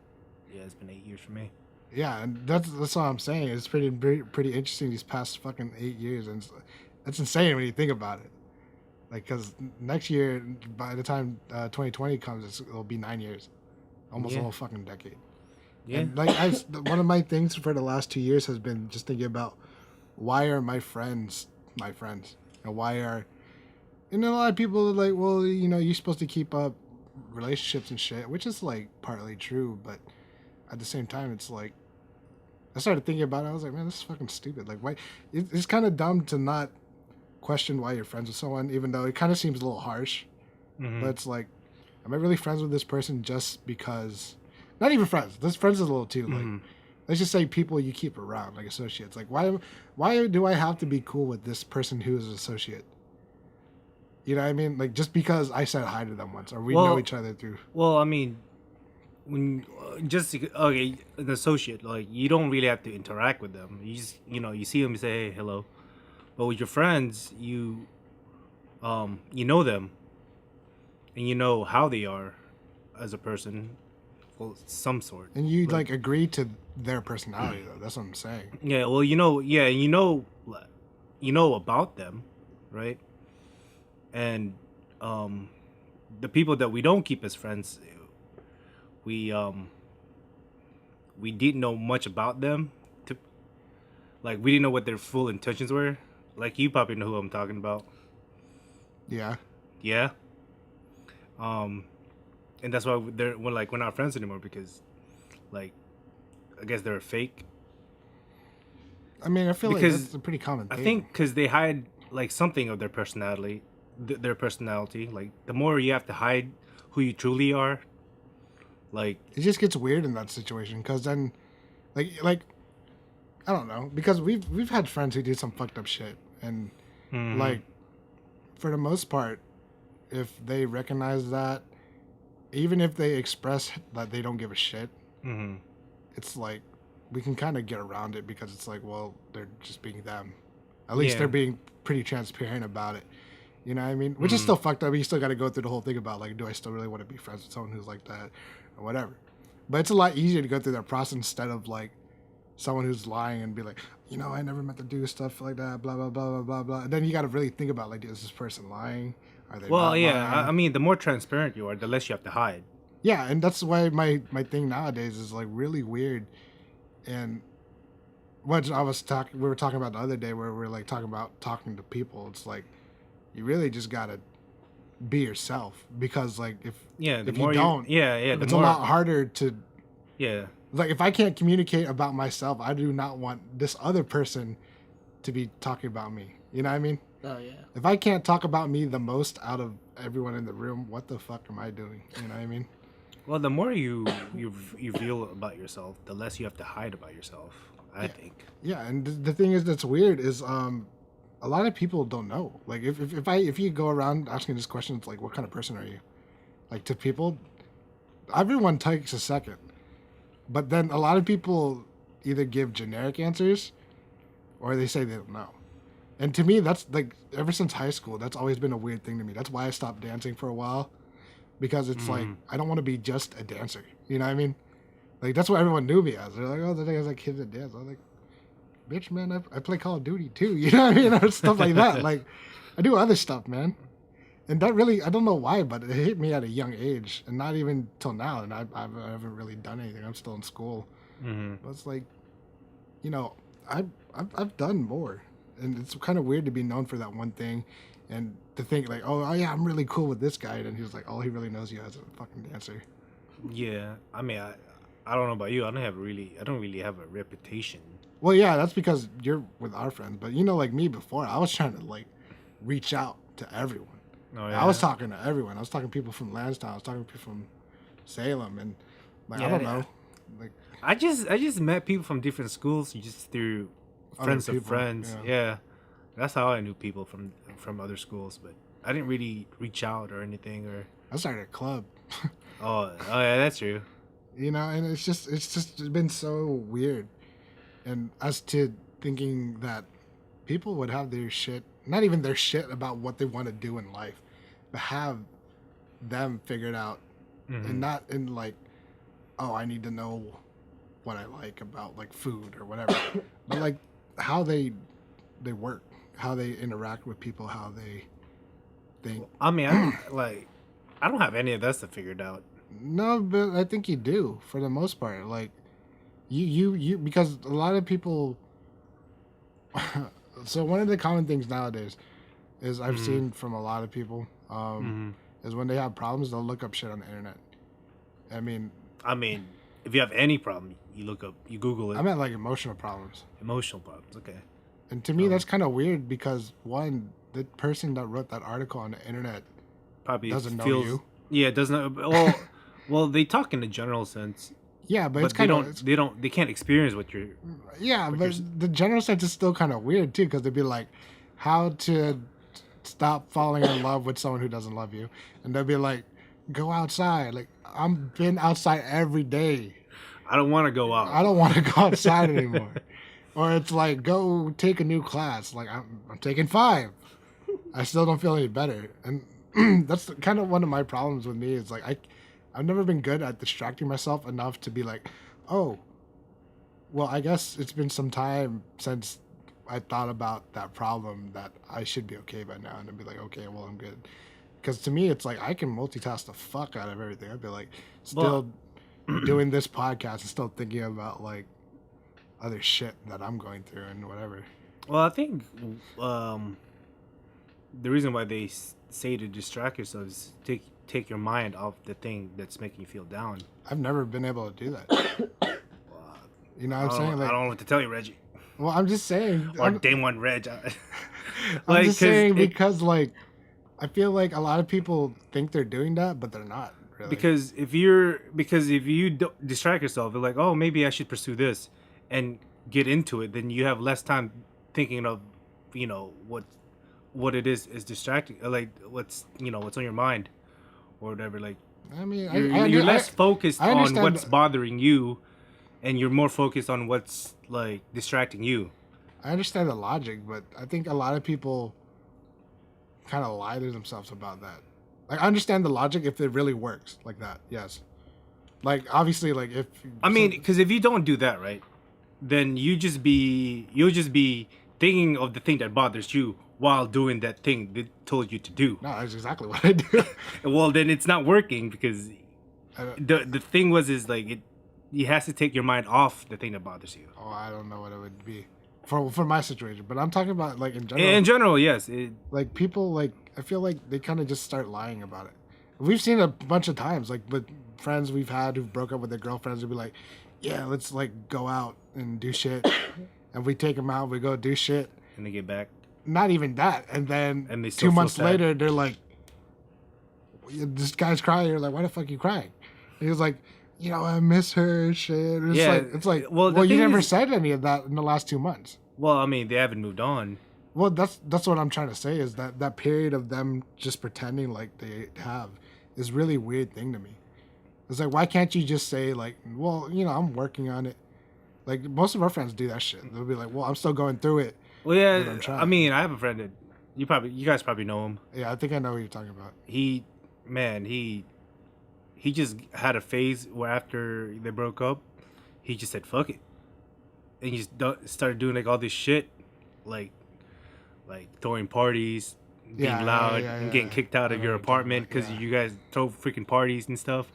it's been 8 years for me. yeah, and that's what I'm saying. It's pretty interesting these past fucking 8 years, and it's insane when you think about it. Like, because next year, by the time 2020 comes, it'll be 9 years, almost a whole fucking decade. Yeah. And like one of my things for the last 2 years has been just thinking about why are my friends, and why are, and a lot of people are like, well, you know, you're supposed to keep up relationships and shit, which is like partly true, but at the same time, it's like I started thinking about it. I was like, man, this is fucking stupid. Like, why? It's kind of dumb to not question why you're friends with someone, even though it kind of seems a little harsh. Mhm. But it's like, am I really friends with this person just because? Not even friends. This friends is a little too like. Let's just say people you keep around, like associates. Like, why do I have to be cool with this person who is an associate? You know what I mean? Like, just because I said hi to them once, or we know each other through. Well, I mean, when okay, an associate, like you don't really have to interact with them. You just, you see them, you say, hey, hello. But with your friends, you know them, and you know how they are as a person, well, some sort. And you like agree to their personality, though. That's what I'm saying. Yeah, well, you know about them, right? And the people that we don't keep as friends, we didn't know much about them. We didn't know what their full intentions were. Like, you probably know who I'm talking about. Yeah. Yeah. And that's why we're not friends anymore, because, like, I guess they're fake. I mean, I feel like because that's a pretty common I thing. think because they hide like something of their personality, Like the more you have to hide who you truly are, like It just gets weird in that situation because then, like I don't know, because we've had friends who do some fucked up shit, and mhm, like for the most part, if they recognize that, even if they express that they don't give a shit, mhm, it's like we can kind of get around it because it's like, well, they're just being them. At least they're yeah, being pretty transparent about it. You know what I mean? Which is mhm, still fucked up. You still got to go through the whole thing about like, do I still really want to be friends with someone who's like that, or whatever. But it's a lot easier to go through that process instead of like someone who's lying and be like, I never meant to do stuff like that, blah blah blah blah blah blah. And then you got to really think about like, is this person lying? Are they Well, not yeah. I lying? mean, the more transparent you are, the less you have to hide. Yeah, and that's why my thing nowadays is like really weird. And what we were talking about the other day, where we are like talking about talking to people. It's like you really just gotta be yourself because like Yeah, the if you more you, don't, yeah, the it's a more, lot harder to yeah, like if I can't communicate about myself, I do not want this other person to be talking about me. You know what I mean? Oh yeah. If I can't talk about me the most out of everyone in the room, what the fuck am I doing? You know what I mean? Well, the more you feel about yourself, the less you have to hide about yourself. I Yeah, think. yeah. And the thing is that's weird is a lot of people don't know. Like if you go around asking this question, it's like, what kind of person are you? Like to people, everyone takes a second, but then a lot of people either give generic answers or they say they don't know. And to me, that's like ever since high school, that's always been a weird thing to me. That's why I stopped dancing for a while because it's like Mm. I don't want to be just a dancer. You know what I mean? Like that's what everyone knew me as. They're like, oh, the guy's like kid that dance. I was like, bitch, man, I play Call of Duty too. You know what I mean? Or stuff like that. Like I do other stuff, man. And that really, I don't know why, but it hit me at a young age, and not even till now. And I haven't really done anything. I'm still in school, Mhm. but it's like, you know, I've done more, and it's kind of weird to be known for that one thing, and to think like, oh yeah, I'm really cool with this guy, and he was like, all he really knows you as a fucking dancer. Yeah. I mean, I don't know about you. I don't really have a reputation. Well, yeah, that's because you're with our friends, but like me before, I was trying to like reach out to everyone. Oh I was yeah. talking to everyone. I was talking to people from Lansdowne. I was talking to people from Salem, and like I Yeah. don't know, like I just met people from different schools just through other friends of people. friends. Yeah, Yeah. That's how I knew people from other schools, but I didn't really reach out or anything or I started a club, oh yeah, that's true. and it's been so weird. And as to thinking that people would have their shit, not even their shit about what they want to do in life, but have them figured out, and Mhm. not in like, oh, I need to know what I like about like food or whatever, but like how they work, how they interact with people, how they think. I mean, I don't have any of that stuff figured out. No, but I think you do for the most part. Like you because a lot of people. So one of the common things nowadays is I've Mhm. seen from a lot of people Mhm. is when they have problems they'll look up shit on the internet. I mean, I mean, if you have any problem, you Google I it. meant like emotional problems, Emotional problems, okay. and to me Um, that's kind of weird because one, the person that wrote that article on the internet Probably doesn't know feels you. yeah, it doesn't well, they talk in a general sense, Yeah, but it's but they kind of don't they don't they can't experience yeah, what you're but the general sense is still kind of weird too because they'd be like, how to stop falling in love with someone who doesn't love you, and they'll be like, go outside. Like I'm been outside every day. I don't want to go out. I don't want to go outside anymore. Or it's like go take a new class. Like I'm taking 5. I still don't feel any better, and that's kind of one of my problems with me. Is like I've never been good at distracting myself enough to be like, oh, well, I guess it's been some time since I thought about that problem that I should be okay by now, and I'd be like, okay, well, I'm good. Because to me, it's like I can multitask the fuck out of everything. I'd be like Well, still doing this podcast and still thinking about like other shit that I'm going through and whatever. well, I think the reason why they say to distract yourself is take your mind off the thing that's making you feel down. I've never been able to do that. Well, You know what I'm saying? I Like, don't know what to tell you, Reggie. Well, I'm just saying. Or day one Reg. I'm just saying because like I feel like a lot of people think they're doing that, but they're not really. Because if you distract yourself, you're like, oh, maybe I should pursue this, and get into it, then you have less time thinking of, what it is distracting, like what's on your mind, or whatever. Like, I mean, you're less focused on what's that. bothering you, and you're more focused on what's like distracting you. I understand the logic, but I think a lot of people kind of lie to themselves about that. Like, I understand the logic if it really works like that. Yes. Like, obviously, like if because if you don't do that, right, then you'll just be thinking of the thing that bothers you while doing that thing they told you to do. No, that's exactly what I do. Well, then it's not working because the thing is like it has to take your mind off the thing that bothers you. Oh, I don't know what it would be for my situation, but I'm talking about like in general. In general, yes. Like people, like I feel like they kind of just start lying about it. We've seen a bunch of times, like with friends we've had who broke up with their girlfriends, would be like, "Yeah, let's like go out and do shit," and we take them out, we go do shit, and they get back. Not even that, and then they 2 months later, they're like, "This guy's crying." You're like, "Why the fuck are you crying?" And he was like, I miss her and shit. It's like, well, you never said any of that in the last 2 months. Well, I mean, they haven't moved on. Well, that's what I'm trying to say is that period of them just pretending like they have is really a weird thing to me. It's like, why can't you just say like, well, I'm working on it. Like most of our friends do that shit. They'll be like, well, I'm still going through it. Well, yeah, I mean, I have a friend that you guys probably know him. Yeah, I think I know what you're talking about. He just had a phase where after they broke up, he just said fuck it, and he just started doing like all this shit, like throwing parties, being loud, and getting kicked out of your apartment because you guys throw freaking parties and stuff.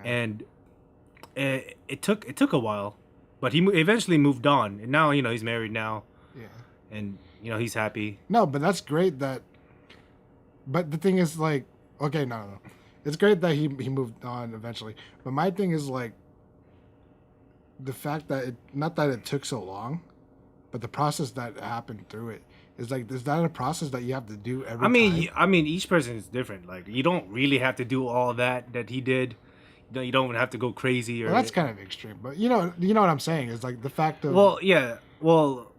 Yeah. And it took a while, but he eventually moved on, and now he's married now. Yeah. And he's happy. No, but that's great that. But the thing is, like, okay, no. It's great that he moved on eventually. But my thing is like the fact that not that it took so long, but the process that happened through it is like, is that a process that you have to do every time? I mean, each person is different. Like, you don't really have to do all that he did. You don't have to go crazy. Or well, that's kind of extreme, but you know what I'm saying is like the fact of. Well, yeah. Well,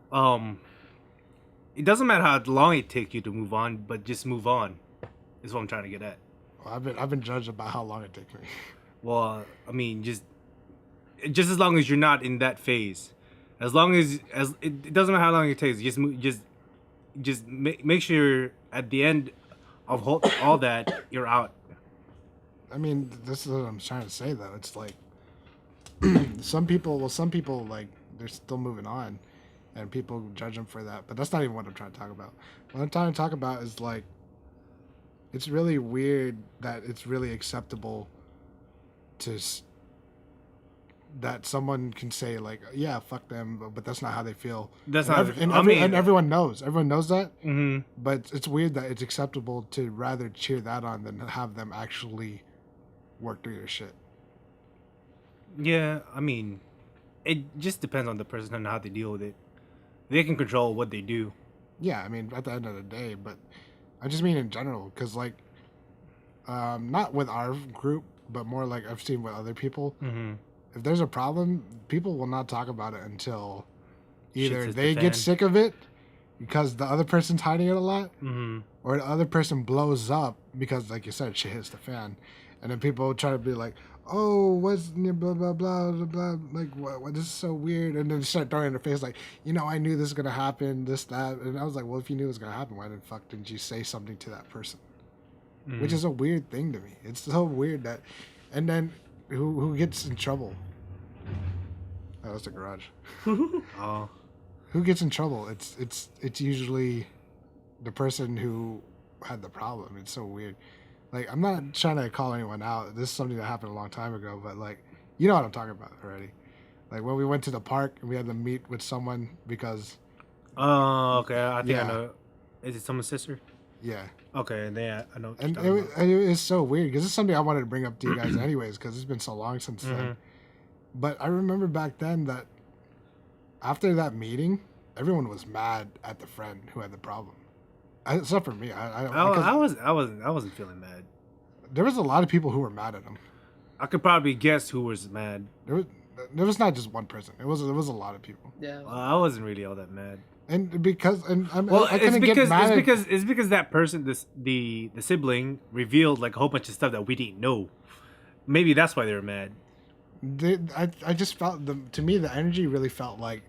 it doesn't matter how long it takes you to move on, but just move on. Is what I'm trying to get at. I've been judged about how long it takes me. Well, I mean, just as long as you're not in that phase, as long as it doesn't matter how long it takes. Just make sure at the end of all that you're out. I mean, this is what I'm trying to say though. It's like some people like they're still moving on, and people judge them for that. But that's not even what I'm trying to talk about. What I'm trying to talk about is like. It's really weird that it's really acceptable that someone can say like, yeah, fuck them, but that's not how they feel. That's and everyone knows. Everyone knows that. Mm-hmm. But it's weird that it's acceptable to rather cheer that on than have them actually work through your shit. Yeah, I mean, it just depends on the person and how they deal with it. They can control what they do. Yeah, I mean, at the end of the day, but. I just mean in general, because like, not with our group, but more like I've seen with other people. Mm-hmm. If there's a problem, people will not talk about it until either they get sick of it because the other person's hiding it a lot, mm-hmm. or the other person blows up because, like you said, shit hits the fan, and then people try to be like, "Oh, what's blah blah blah blah blah," like what? This is so weird, and then start throwing in their face like, I knew this was gonna happen, this that, and I was like, well, if you knew it was gonna happen, why the fuck didn't you say something to that person? Mm-hmm. Which is a weird thing to me. It's so weird that, and then who gets in trouble? Oh, that's the garage. Oh, who gets in trouble? It's usually the person who had the problem. It's so weird. Like, I'm not trying to call anyone out. This is something that happened a long time ago, but, like, you know what I'm talking about already. Like, when we went to the park and we had to meet with someone because... Oh, okay. I think I know. Is it someone's sister? Yeah. Okay, yeah, I know what and you're talking about. It was so weird because it's something I wanted to bring up to you guys anyways because it's been so long since then. But I remember back then that after that meeting, everyone was mad at the friend who had the problem. Except for me. I wasn't feeling mad. There was a lot of people who were mad at him. I could probably guess who was mad. There was not just one person. It was a lot of people. Yeah. I wasn't really all that mad. And I it's because that person, the sibling, revealed like a whole bunch of stuff that we didn't know. Maybe that's why they were mad. I just felt to me the energy really felt like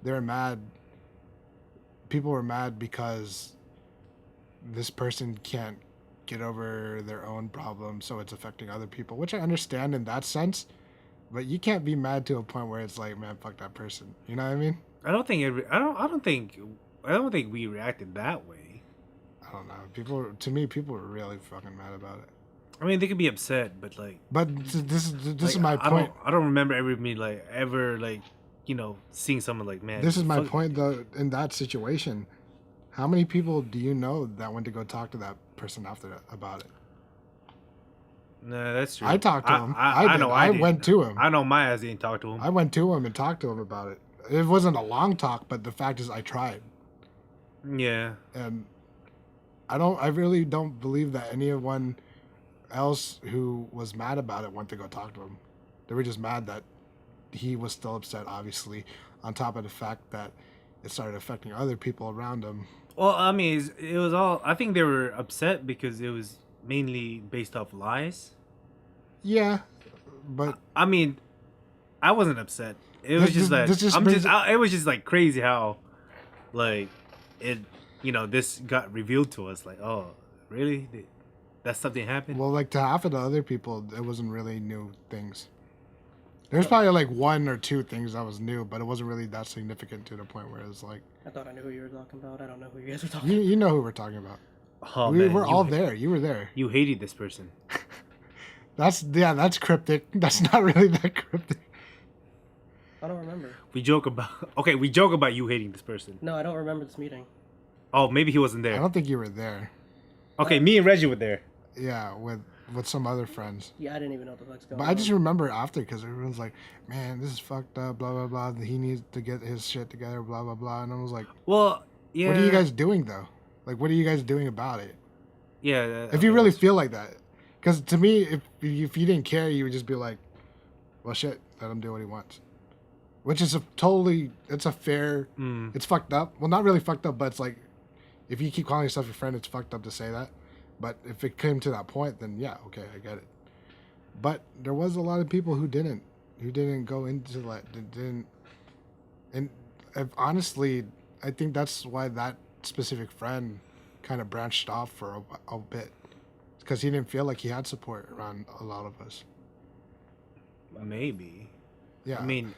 they were mad. People were mad because this person can't get over their own problem, so it's affecting other people, which I understand in that sense. But you can't be mad to a point where it's like, man, fuck that person. You know what I mean? I don't think we reacted that way. I don't know. People were really fucking mad about it. I mean, they could be upset, but like. But this is my point. I don't remember ever seeing someone like, man. This is my point though. In that situation, how many people do you know that went to go talk to that person after that about it? No, that's true. I talked to him. I went to him. I know my ass didn't talk to him. I went to him and talked to him about it. It wasn't a long talk, but the fact is I tried. Yeah. And I really don't believe that anyone else who was mad about it went to go talk to him. They were just mad that he was still upset, obviously, on top of the fact that it started affecting other people around him. Well, I mean, it was all. I think they were upset because it was mainly based off lies. Yeah, but I mean, I wasn't upset. It was it was just like crazy how, like, it. This got revealed to us. Like, oh, really? That something happened? Well, like to half of the other people, it wasn't really new things. There's probably like one or two things that was new, but it wasn't really that significant to the point where it was like. I thought I knew who you were talking about. I don't know who you guys were talking about. You know who we're talking about. Oh, we were all there. You were there. You hated this person. That's cryptic. That's not really that cryptic. I don't remember. We joke about you hating this person. No, I don't remember this meeting. Oh, maybe he wasn't there. I don't think you were there. Okay, me and Reggie were there. Yeah, with some other friends. Yeah, I didn't even know what the fuck's going on. on. But I just remember after because everyone's like, man, this is fucked up, blah, blah, blah. He needs to get his shit together, blah, blah, blah. And I was like, well, yeah. What are you guys doing, though? Like, what are you guys doing about it? Yeah. If you really feel like that. Because to me, if you didn't care, you would just be like, well, shit, let him do what he wants. Which is it's a fair, it's fucked up. Well, not really fucked up, but it's like, if you keep calling yourself your friend, it's fucked up to say that. But if it came to that point, then yeah, okay, I get it. But there was a lot of people who didn't go into that, and honestly, I think that's why that specific friend kind of branched off for a bit, because he didn't feel like he had support around a lot of us. Maybe. Yeah. I mean,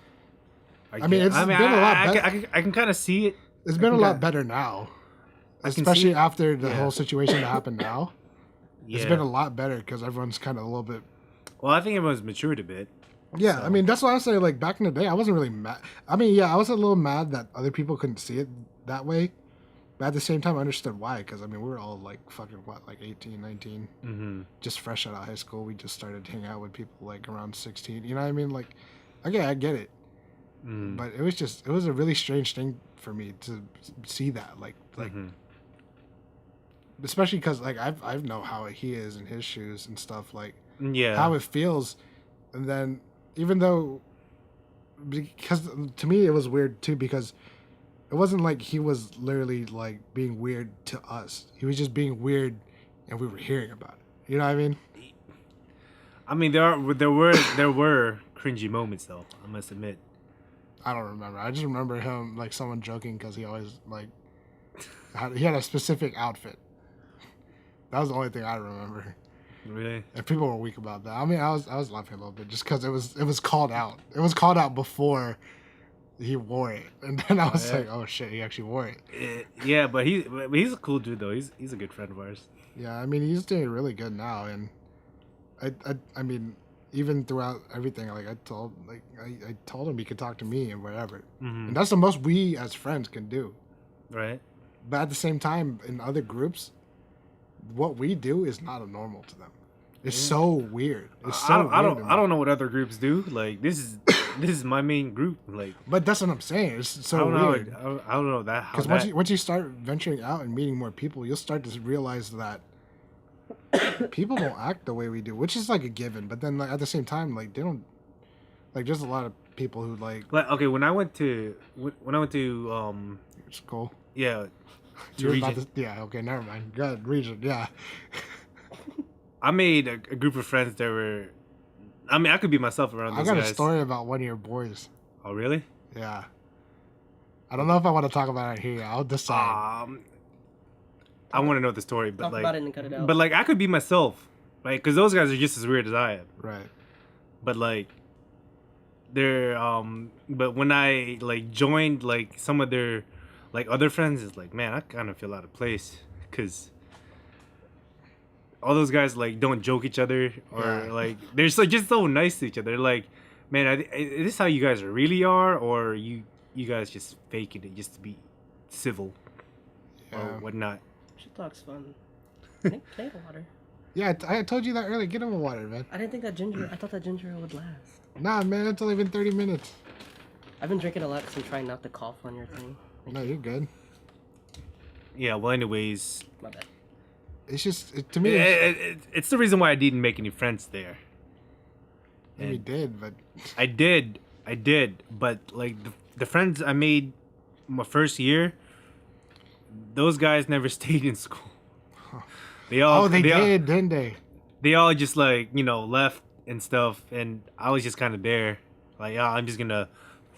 it's been a lot better. I can kind of see it. It's been a lot better now. Especially after the whole situation that happened now. Yeah. It's been a lot better because everyone's kind of a little bit... Well, I think everyone's matured a bit. Yeah, so. I mean, that's what I was saying. Like, back in the day, I wasn't really mad. I mean, yeah, I was a little mad that other people couldn't see it that way. But at the same time, I understood why. Because, I mean, we were all, like, fucking, 18, 19? Mm-hmm. Just fresh out of high school. We just started hanging out with people, like, around 16. You know what I mean? Like, okay, I get it. Mm. But it was a really strange thing for me to see that. Like... Mm-hmm. Especially because, like, I know how he is in his shoes and stuff, like, how it feels. And then, even though, because to me it was weird, too, because it wasn't like he was literally, like, being weird to us. He was just being weird, and we were hearing about it. You know what I mean? I mean, there were cringy moments, though, I must admit. I don't remember. I just remember him, like, someone joking because he always, like, he had a specific outfit. That was the only thing I remember. Really? And people were weak about that. I mean, I was laughing a little bit just because it was called out. It was called out before he wore it, and then I was like, oh shit, he actually wore it. Yeah, but he's a cool dude though. He's a good friend of ours. Yeah, I mean, he's doing really good now, and I mean, even throughout everything, like I told him he could talk to me and whatever, and that's the most we as friends can do. Right. But at the same time, in other groups, what we do is not normal to them. It's so weird. It's so weird. I don't know what other groups do. Like, this is this is my main group. Like, But that's what I'm saying. It's so I don't know. weird. I don't know that how Because that. once you start venturing out and meeting more people, you'll start to realize that people don't act the way we do, which is like a given. But then like, at the same time, like they don't. Like there's a lot of people who like Okay, when I went to school. yeah, to You're region, about to, yeah. Okay, never mind. Good region. Yeah. I made a group of friends that were. I mean, I could be myself around I those got guys. a story about one of your boys. Oh, really? Yeah. I don't know if I want to talk about it here. I'll decide. I want to know the story, but Talk like, about it and cut it out. but like, I could be myself, like, because those guys are just as weird as I am. Right. But like, they're but when I like joined like some of their like other friends, it's like, man, I kind of feel out of place because all those guys like don't joke each other or like they're just so nice to each other. Like, man, is this how you guys really are, or you guys just faking it just to be civil or whatnot? Shit talk's fun. Can I get water? Yeah, I told you that earlier. Get him a water, man. I thought that ginger ale would last. Nah, man, it's only been 30 minutes. I've been drinking a lot because I'm trying not to cough on your thing. No, you're good. Yeah. Well, anyways, My bad. It's just to me. it's the reason why I didn't make any friends there. We did, but I did, but like the friends I made my first year, those guys never stayed in school. They did, didn't they? They all just like left and stuff, and I was just kind of there, like I'm just gonna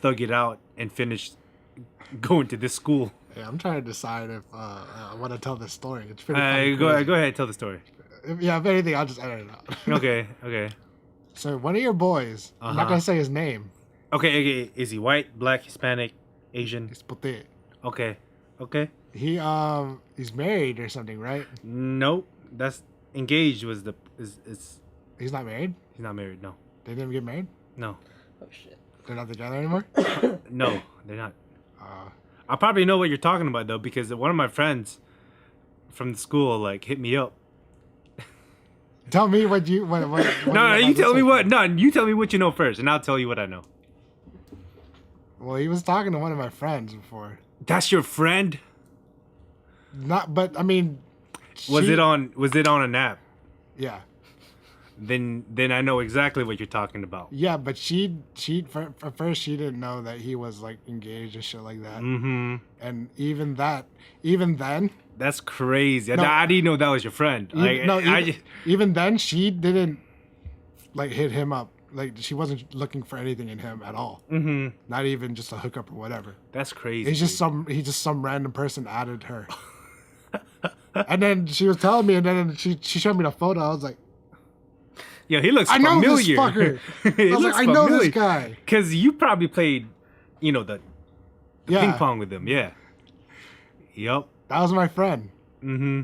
thug it out and finish going to this school. Yeah, I'm trying to decide if I want to tell this story. It's pretty funny. Go ahead, tell the story. If anything, I'll just edit it out. Okay. So one of your boys, I'm not gonna say his name. Okay. Is he white, black, Hispanic, Asian? It's Pote. Okay. He's married or something, right? Nope. That's engaged is. He's not married? He's not married. No. They didn't get married? No. Oh shit. They're not together anymore? No, they're not. I probably know what you're talking about though, because one of my friends from the school like hit me up. Tell me what you No, you tell me what. No, you tell me what you know first, and I'll tell you what I know. Well, he was talking to one of my friends before. That's your friend? Not, but I mean, Was it on an app? Yeah. Then I know exactly what you're talking about. Yeah, but she at first she didn't know that he was like engaged and shit like that. Mm-hmm. And even then. That's crazy. No, I didn't know that was your friend. Even then she didn't like hit him up. Like she wasn't looking for anything in him at all. Mm-hmm. Not even just a hookup or whatever. That's crazy. He's just some random person added her. And then she was telling me, and then she showed me the photo. I was like, yo, he looks I know familiar. this fucker. I was like, I know this guy. Because you probably played, the ping pong with him. Yeah. Yup. That was my friend. Mm-hmm.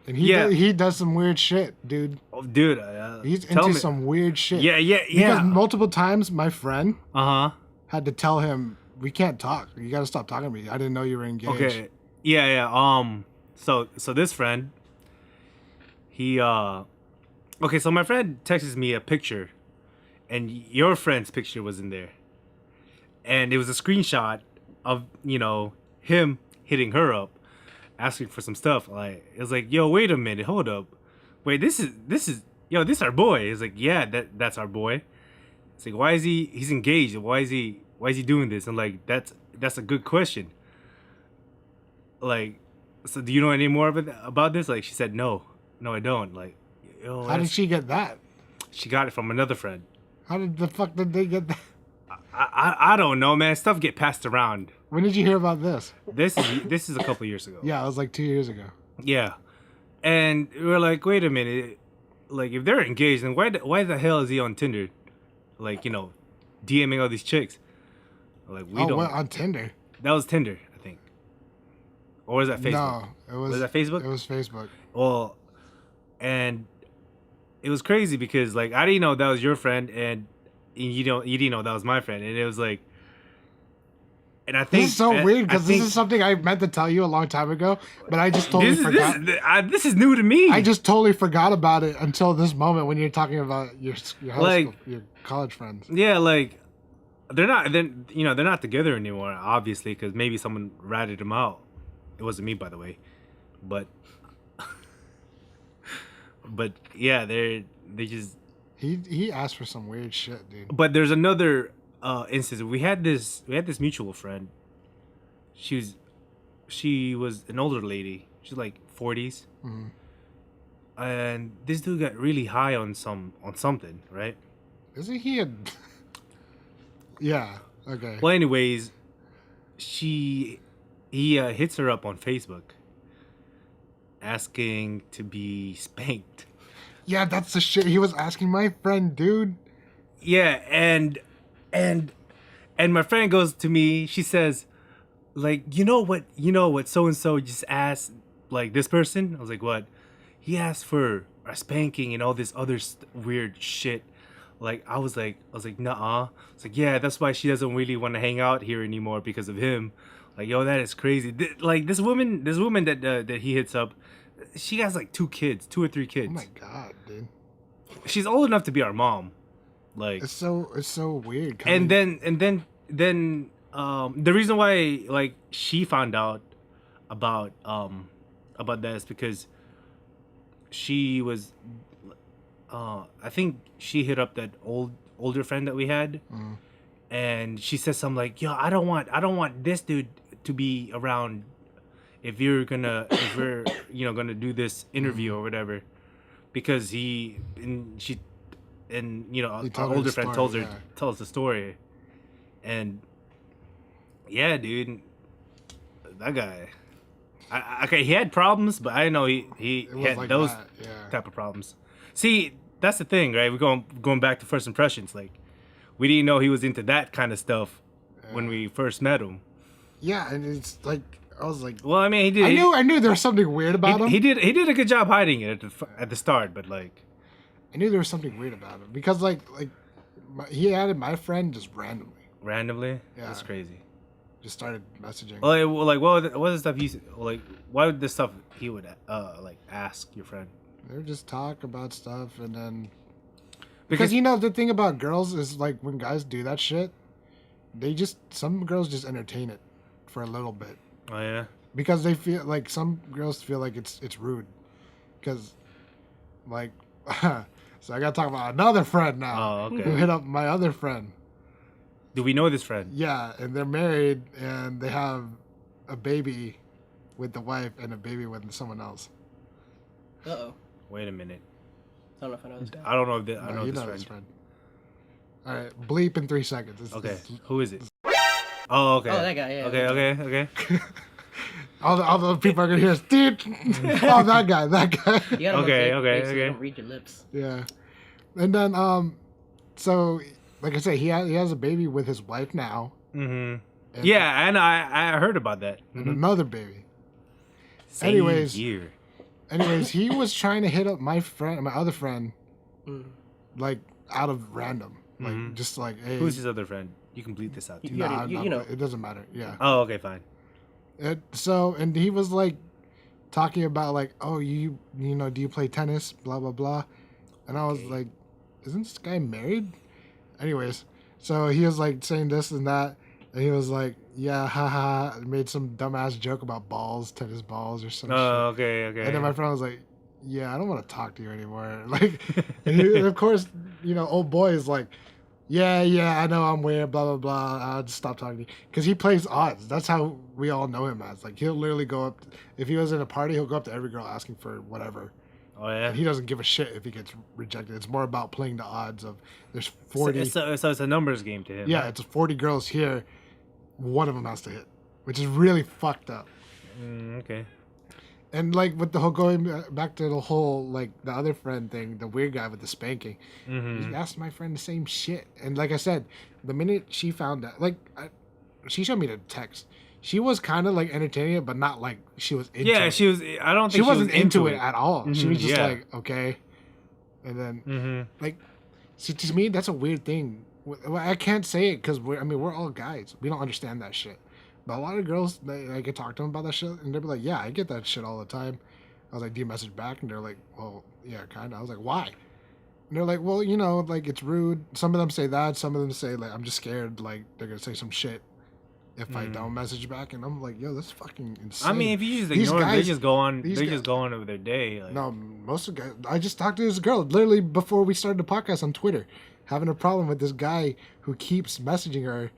And he does some weird shit, dude. Oh, dude. He's into some weird shit. Yeah. Because multiple times my friend Uh-huh. had to tell him, we can't talk. You got to stop talking to me. I didn't know you were engaged. Okay. Yeah. So this friend, he okay, so my friend texts me a picture, and your friend's picture was in there, and it was a screenshot of him hitting her up, asking for some stuff. Like it was like, yo, wait a minute, hold up, wait, this is our boy. It's like, yeah, that's our boy. It's like, why is he's engaged? Why is he doing this? And like that's a good question. Like, so do you know any more about this? Like she said, no, I don't. Like, yo, how did she get that? She got it from another friend. How did the fuck did they get that? I don't know, man. Stuff get passed around. When did you hear about this? This is a couple years ago. Yeah, it was like 2 years ago. Yeah, and we're like, wait a minute. Like, if they're engaged, then why the hell is he on Tinder? Like, DMing all these chicks. Like, we don't. What, on Tinder? That was Tinder, I think. Or was that Facebook? No, was that Facebook? It was Facebook. Well, and it was crazy because like I didn't know that was your friend, and you didn't know that was my friend, and it was like, and I think this is so weird because this is something I meant to tell you a long time ago, but I just totally forgot. This is new to me. I just totally forgot about it until this moment when you're talking about your high school, your college friends. Yeah, like they're not. Then they're not together anymore. Obviously, because maybe someone ratted them out. It wasn't me, by the way. But yeah, they just. He asked for some weird shit, dude. But there's another instance. We had this mutual friend. She was an older lady. She's like 40s. Mm-hmm. And this dude got really high on something, right? Isn't he a? Yeah. Okay. Well, anyways, he hits her up on Facebook, asking to be spanked. Yeah, that's the shit he was asking my friend, dude. Yeah, and my friend goes to me. She says, like, you know what, so and so just asked, like, this person. I was like, what? He asked for a spanking and all this other weird shit. Like, I was like, nuh-uh. It's like, yeah, that's why she doesn't really want to hang out here anymore because of him. Like, yo, that is crazy. Like, this woman that he hits up, she has like 2 or 3 kids. Oh my god, dude. She's old enough to be our mom. Like, it's so weird. And then the reason why like she found out about that is because she was I think she hit up that older friend that we had, and she said something like, yo, I don't want this dude to be around if we're gonna do this interview or whatever, because our older friend tells the story, and yeah, dude, that guy, okay, he had problems, but I didn't know he had like those type of problems. See, that's the thing, right? We're going back to first impressions. Like, we didn't know he was into that kind of stuff when we first met him. Yeah, and it's like, I was like, well, I mean, he did. I knew there was something weird about him. He did a good job hiding it at the start, but like, I knew there was something weird about him because he added my friend just randomly. Randomly? Yeah, that's crazy. Just started messaging. Like what was the stuff what would the stuff he would like ask your friend? They would just talk about stuff, and then because the thing about girls is like when guys do that shit, some girls just entertain it for a little bit. Oh yeah. Because they feel like some girls feel like it's rude, because like so I gotta talk about another friend now. Oh, okay. Who hit up my other friend. Do we know this friend? Yeah, and they're married and they have a baby with the wife and a baby with someone else. Uh-oh. Wait a minute. I don't know if I know this guy. I don't know if I know this friend. All right, bleep in 3 seconds. Okay, who is it? Oh, okay. Oh, that guy, yeah. Okay. all the people are gonna hear us, dude. Oh, that guy. You gotta okay. So you don't read your lips. Yeah, and then so like I said, he has a baby with his wife now. Mm-hmm. Yeah, and I heard about that. And another baby. Same year. Anyways, he was trying to hit up my other friend, like out of random, like just like, hey. Who's his other friend? You can bleep this out too. Nah, it doesn't matter. Yeah. Oh, okay, fine. And he was like talking about like, oh, do you play tennis? Blah blah blah, and I was like, isn't this guy married? Anyways, so he was like saying this and that, and he was like, yeah, haha, made some dumbass joke about tennis balls or some shit. Oh, okay. And then my friend was like, yeah, I don't want to talk to you anymore. Like, and of course, old boy is like, yeah, I know I'm weird, blah, blah, blah. I'll just stop talking to you. Because he plays odds. That's how we all know him as. Like, he'll literally go up, if he was in a party, he'll go up to every girl asking for whatever. Oh, yeah? And he doesn't give a shit if he gets rejected. It's more about playing the odds of there's 40. So it's a numbers game to him. Yeah, right? It's 40 girls here. One of them has to hit, which is really fucked up. Okay. And like with the whole going back to the whole like the other friend thing, the weird guy with the spanking, he asked my friend the same shit. And like I said, the minute she found out, like she showed me the text. She was kind of like entertaining it, but not like she was into it. Yeah, she was. I don't think she wasn't into it at all. She was just like, okay. And then like, see, to me that's a weird thing. I can't say it because we're all guys. We don't understand that shit. But a lot of girls, I could talk to them about that shit, and they'd be like, yeah, I get that shit all the time. I was like, do you message back? And they're like, well, yeah, kind of. I was like, why? And they're like, well, you know, like it's rude. Some of them say that. Some of them say like, I'm just scared, like they're gonna say some shit if I don't message back. And I'm like, yo, that's fucking insane. I mean, if you just These ignore them, they guys- just go on. these They guys- just go on with their day. Like, No, most of the guys. I just talked to this girl literally before we started the podcast on Twitter, having a problem with this guy who keeps messaging her,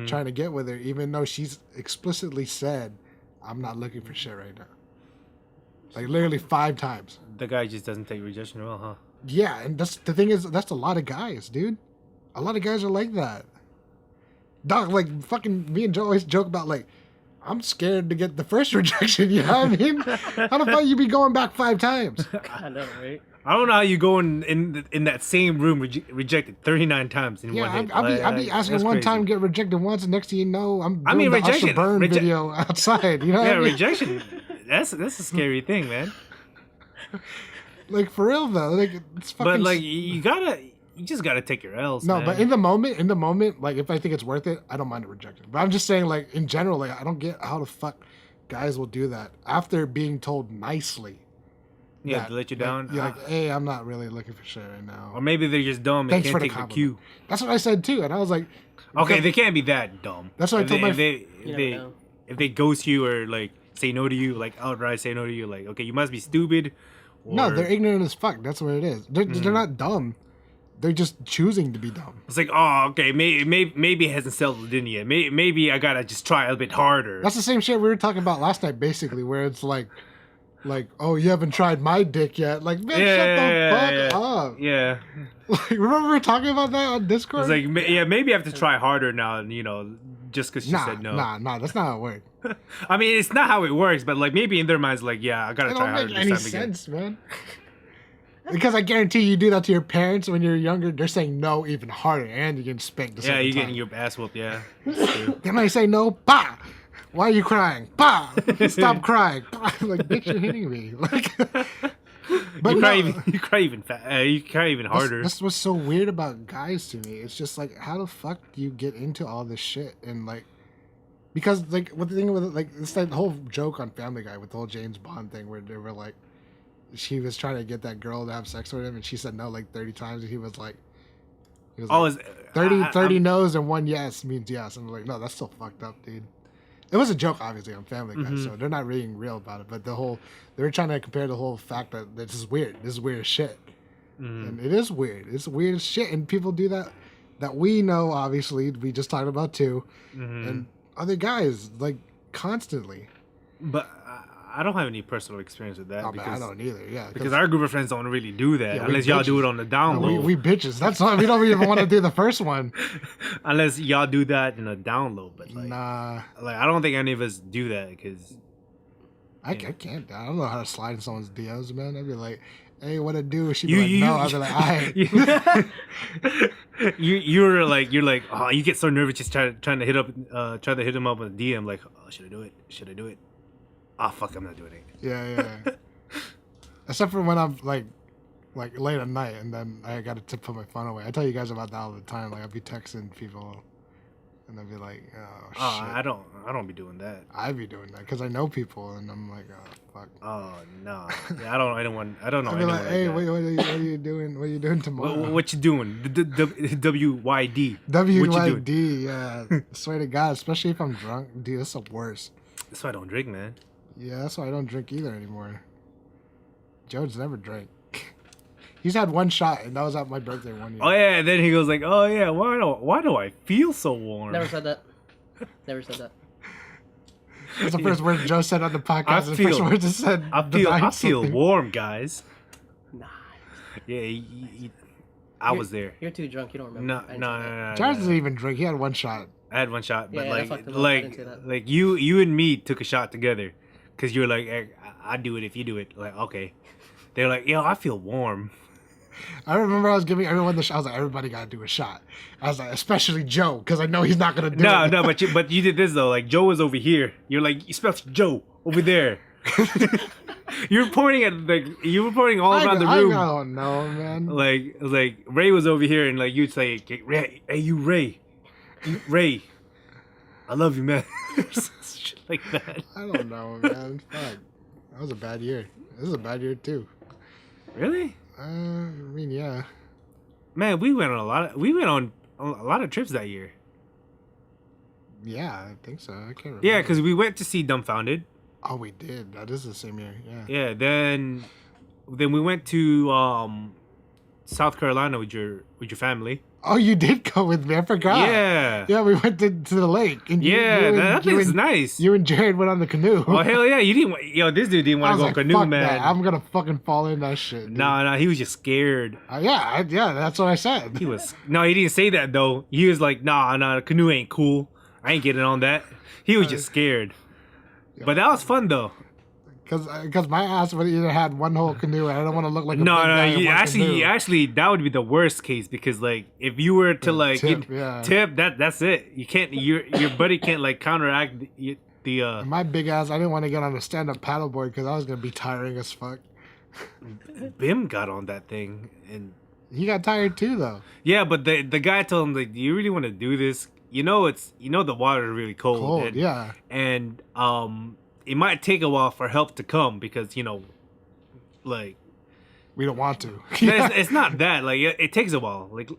trying to get with her, even though she's explicitly said, "I'm not looking for shit right now." Like literally 5 times. the guy just doesn't take rejection well, huh? Yeah, and that's the thing is that's a lot of guys, dude. A lot of guys are like that. Dog, like fucking me and Joe always joke about like, I'm scared to get the first rejection. You know what I mean? How the fuck you be going back 5 times? I know, right? I don't know how you go in that same room rejected 39 times in one Yeah, hit. I'll be asking that's one crazy. time, get rejected once, and next thing you know, I'm doing the rejection- Usher Burn video outside. You know? Yeah, what I mean? rejection. That's a scary thing, man. Like for real though, like it's fucking. But like you just gotta take your L's. No, man. but in the moment, like if I think it's worth it, I don't mind a rejection. But I'm just saying, like in general, like I don't get how the fuck guys will do that after being told nicely. yeah, that, to let you like, down. You're like, hey, I'm not really looking for shit right now. Or maybe they're just dumb and Thanks can't for the take the compliment. cue. That's what I said too, and I was like, Okay, because- they can't be that dumb. That's what I If told they- my if they You if never they know. if they ghost you or like say no to you, like outright say no to you, like okay, you must be stupid. no, or- they're ignorant as fuck. That's what it is. They're not dumb. They're just choosing to be dumb. It's like, oh, okay, maybe it hasn't settled in yet. Maybe I gotta just try a bit harder. That's the same shit we were talking about last night, basically, where it's like, oh, you haven't tried my dick yet. Like, man, shut the fuck up. Yeah, Like, remember we were talking about that on Discord? it's like, maybe I have to try harder now. You know, just because she said no. Nah, that's not how it works. I mean, it's not how it works, but like maybe in their minds, like, yeah, I gotta It try don't harder make this any time sense, man. Because I guarantee you do that to your parents when you're younger, they're saying no even harder, and you're getting spanked. again. Yeah, you're getting your ass whooped. Yeah, that's true. Then I say no, bah! Why are you crying? Bah! Stop crying. Bah! Like, bitch, you're hitting me. Like, but you cry no, even you cry even harder. That's what's so weird about guys to me. It's just like, how the fuck do you get into all this shit? And like, because like, what the thing with it, like, it's like the whole joke on Family Guy with the whole James Bond thing where they were like, she was trying to get that girl to have sex with him, and she said no like 30 times, and he was like, Oh, like, is 30 no's and 1 yes means yes. And I'm like, no, that's still fucked up, dude. It was a joke, obviously, on Family Guy, so they're not being real about it. But they were trying to compare the whole fact that this is weird. This is weird as shit. And it is weird. It's weird as shit. And people do that we know, obviously, we just talked about too. And other guys, like, constantly. But I don't have any personal experience with that Oh, man, I because, don't either, yeah. because our group of friends don't really do that Yeah, we unless y'all do bitches. it on the down No, low. we bitches. That's why we don't even want to do the first one. Unless y'all do that in a down low, but like, Nah. like I don't think any of us do that because I can't. I don't know how to slide in someone's DMs, man. I'd be like, hey, what to do? She'd You- be like, you- no. I'd be like, all right. you're like oh, you get so nervous just trying to hit him up with a DM like, oh, should I do it? Oh fuck, I'm not doing it. Yeah. Except for when I'm like late at night and then I got to put my phone away. I tell you guys about that all the time. Like I'll be texting people and they'll be like, oh shit. I don't be doing that. I'd be doing that because I know people and I'm like, oh fuck. Oh no, yeah, I don't know I'd anyone be like, hey, like wait, that. what are you doing? What are you doing tomorrow? What you doing? WYD. What you WYD, doing? yeah. Swear to God, especially if I'm drunk, dude, that's the worst. That's why I don't drink, man. Yeah, that's why I don't drink either anymore. Joe's never drank. He's had one shot, and that was at my birthday one year. Oh yeah, and then he goes like, oh yeah, why do I feel so warm? Never said that. Never said that. That's the first word Joe said on the podcast. I The feel- first word just said. I denying feel something. warm, guys. Nah. Yeah, I was there. You're too drunk. You don't remember. No, I didn't no, say that. no, no. Jairus no. doesn't even drink. He had one shot. I had one shot, but Yeah, that fucked him up. I didn't say that. like you and me took a shot together, cause you're like, hey, I do it if you do it. Like okay, they're like, yo, I feel warm. I remember I was giving everyone the shot. I was like, everybody got to do a shot. I was like, especially Joe, because I know he's not going to do No, it. no, but you did this though. Like Joe was over here. You're like, you spelled Joe over there. You're pointing all around the room. I don't know, man. Like Ray was over here, and like you'd say, Ray, hey, you Ray, I love you, man. Shit like that. I don't know, man. Fuck. That was a bad year. This is a bad year, too. Really? I mean, yeah. Man, we went on a lot of trips that year. Yeah, I think so. I can't remember. Yeah, because we went to see Dumbfounded. Oh, we did. That is the same year. Yeah. Yeah, then we went to South Carolina with your family. Oh, you did go with me. I forgot. Yeah. Yeah, we went to the lake. And That thing's nice. You and Jared went on the canoe. Oh hell yeah! You didn't. Yo, this dude didn't want to go like, canoe, fuck man. That. I'm gonna fucking fall in that shit. Dude. Nah, he was just scared. Yeah, that's what I said. He was. No, he didn't say that though. He was like, nah, canoe ain't cool. I ain't getting on that. He was just scared. Yeah. But that was fun though. Because my ass would either had one whole canoe, and I don't want to look like a no. Canoe. Actually, that would be the worst case because like if you were to tip, that's it. You can't. Your buddy can't like counteract the. My big ass, I didn't want to get on a stand-up paddleboard because I was gonna be tiring as fuck. Bim got on that thing and he got tired too, though. Yeah, but the guy told him like, "Do you really want to do this? You know the water is really cold. And it might take a while for help to come because like we don't want to. It's not that like it takes a while like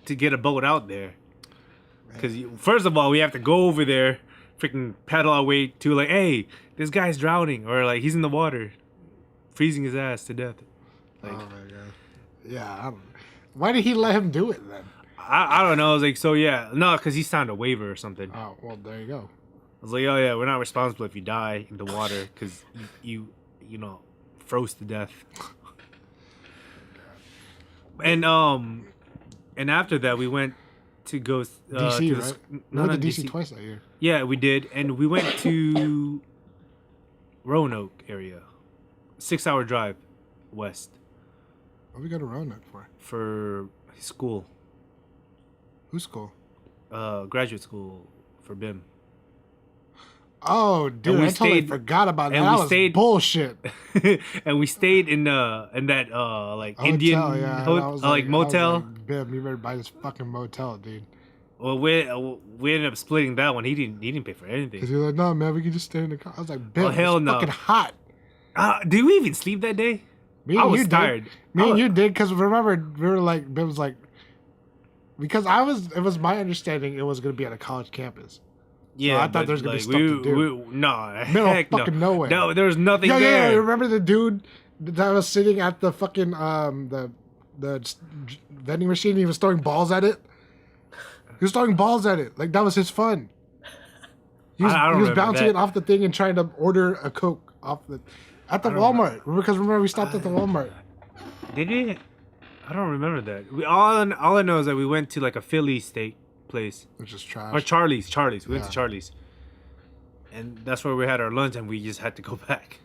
to get a boat out there because first of all we have to go over there, freaking paddle our way to like, hey, this guy's drowning or like he's in the water, freezing his ass to death. Like, oh my god. Yeah. Why did he let him do it then? I don't know. I was like, so yeah, no, because he signed a waiver or something. Oh well, there you go. I was like, oh yeah, we're not responsible if you die in the water because you froze to death. And after that we went to go DC, right? No, we not went to DC DC twice that year. Yeah, we did, and we went to Roanoke area, 6-hour drive west. What we go to Roanoke for? For school. Whose school? Graduate school for BIM. Oh, dude, I totally forgot about that. That was bullshit. And we stayed in that like hotel, Indian motel. Like, Bim, you better buy this fucking motel, dude. Well, we ended up splitting that one. He didn't pay for anything. Because you're like, no, man, we can just stay in the car. I was like, Bim, oh, hell it's no. fucking hot. Did we even sleep that day? I was tired. Me and you did, because remember, we were like, Bim was like, because it was my understanding it was going to be at a college campus. Yeah, so I thought there was going to be stuff to do. Fucking nowhere. No, there was nothing there. Yeah, remember the dude that was sitting at the fucking, the vending machine, he was throwing balls at it? He was throwing balls at it. Like, that was his fun. He was bouncing it off the thing and trying to order a Coke at the Walmart. Because remember, we stopped at the Walmart. Did we? I don't remember that. All I know is that we went to like a Philly steak place. Which is trash. Or Charlie's. We went to Charlie's. And that's where we had our lunch and we just had to go back.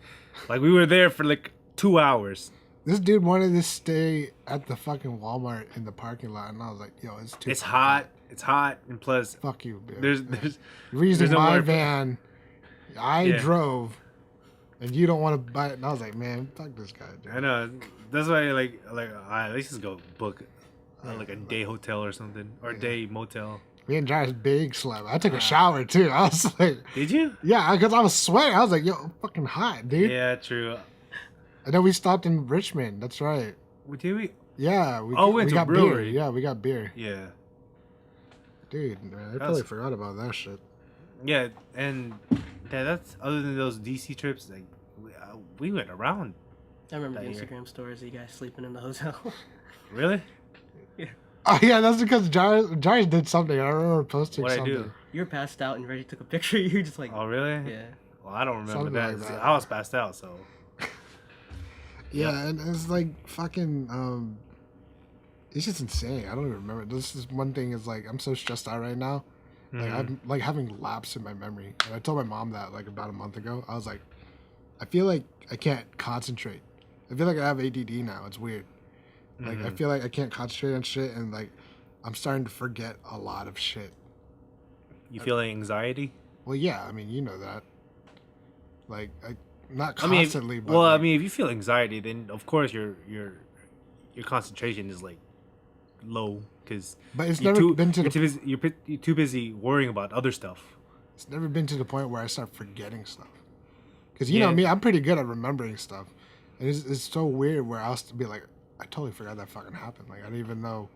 Like, we were there for like 2 hours. This dude wanted to stay at the fucking Walmart in the parking lot. And I was like, yo, it's too hot. It's hot, and plus, fuck you, dude. There's you're using my van. I drove, and you don't want to buy it. And I was like, man, fuck this guy, dude. I know. That's why, like, all right, let's just go book like a day hotel or something, or a day motel. Me and Jairus big slept. I took a shower too. I was like, did you? Yeah, because I was sweating. I was like, yo, I'm fucking hot, dude. Yeah, true. And then we stopped in Richmond. That's right. Did we? Yeah. We went to got brewery. Beer. Yeah, we got beer. Yeah. Dude, man, I totally forgot about that shit. Yeah, and that's other than those DC trips, like we went around. I remember the Instagram stories of you guys sleeping in the hotel. Really? Yeah. Oh yeah, that's because Jairus did something. I remember posting something. What'd I do? You were passed out and Reggie took a picture. You were just like, oh really? Yeah. Well, I don't remember Something that. like that. I was passed out, so. Yeah, and it's like fucking. It's just insane. I don't even remember. This is one thing is like I'm so stressed out right now. Like I'm like having lapse in my memory. And I told my mom that like about a month ago. I was like, I feel like I can't concentrate. I feel like I have ADD now. It's weird. Like I feel like I can't concentrate on shit, and like I'm starting to forget a lot of shit. You feel anxiety? Well, yeah. I mean, you know that. Like not constantly. But well, like, I mean, if you feel anxiety, then of course your concentration is like low because you're too busy worrying about other stuff. It's never been to the point where I start forgetting stuff. Because you know me, I'm pretty good at remembering stuff, and it's so weird where I'll be like, I totally forgot that fucking happened. Like I didn't even know.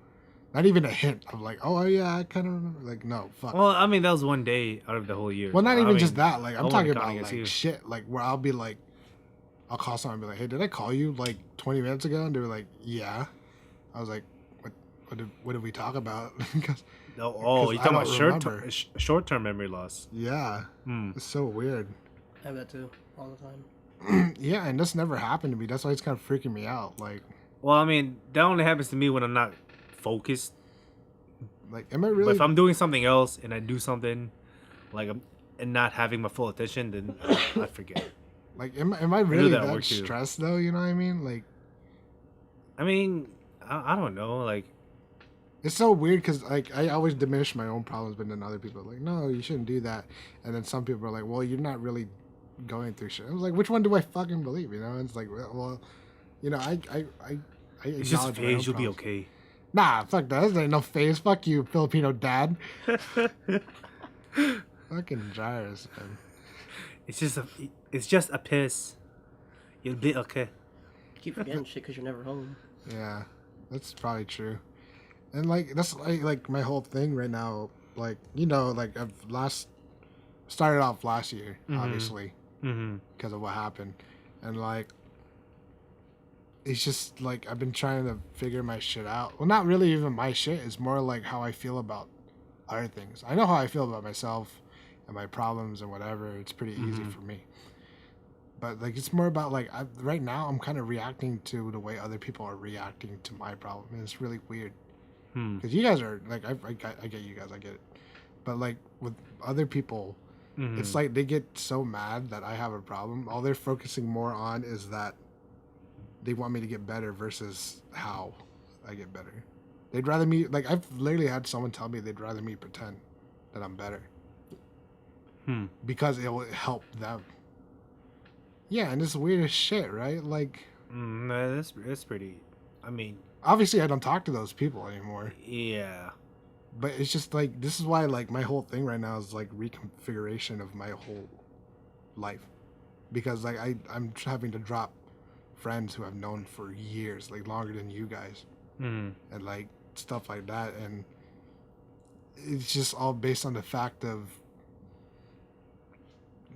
Not even a hint of like, oh yeah, I kind of remember. Like, no, fuck. Well, I mean, that was one day out of the whole year. Well, not so, even I mean, just that. Like, I'm I talking wouldn't about count against like you. shit. Like, where I'll be like, I'll call someone and be like, hey, did I call you like 20 minutes ago? And they were like, yeah. I was like, what did we talk about? Because Oh, you're I talking about don't remember. short-term memory loss. Yeah, Hmm. it's so weird. I have that too all the time. Yeah, and this never happened to me. That's why it's kind of freaking me out. Well, I mean, that only happens to me when I'm not focused. Am I But really? if I'm doing something else and I do something, and not having my full attention, then I forget. Am I really that that work too. stressed though? You know what I mean? I mean, I don't know. It's so weird because I always diminish my own problems, but then other people are like, no, you shouldn't do that. And then some people are like, well, you're not really going through shit. I was like, which one do I fucking believe? You know? And it's like, well, I it's just a acknowledge my own phase. You'll be problems. okay. Nah, fuck that. There ain't no phase. Fuck you, Filipino dad. Fucking Jairus, man. It's just a piss. You'll be okay. Keep forgetting shit because you're never home. Yeah, that's probably true. And that's like my whole thing right now. I've started off last year, obviously, because of what happened, and it's just I've been trying to figure my shit out. Well, not really even my shit. It's more like how I feel about other things. I know how I feel about myself and my problems and whatever. It's pretty easy for me. But it's more about right now I'm kind of reacting to the way other people are reacting to my problem, and it's really weird. Because you guys are I get you guys, I get it. But with other people, it's they get so mad that I have a problem. All they're focusing more on is that they want me to get better versus how I get better. They'd rather me I've literally had someone tell me they'd rather me pretend that I'm better. Because it will help them. Yeah, and it's weird as shit, right? No, that's pretty. I mean, obviously I don't talk to those people anymore. Yeah. But it's just this is why my whole thing right now is reconfiguration of my whole life. Because I'm having to drop friends who I've known for years, longer than you guys. And stuff like that, and it's just all based on the fact of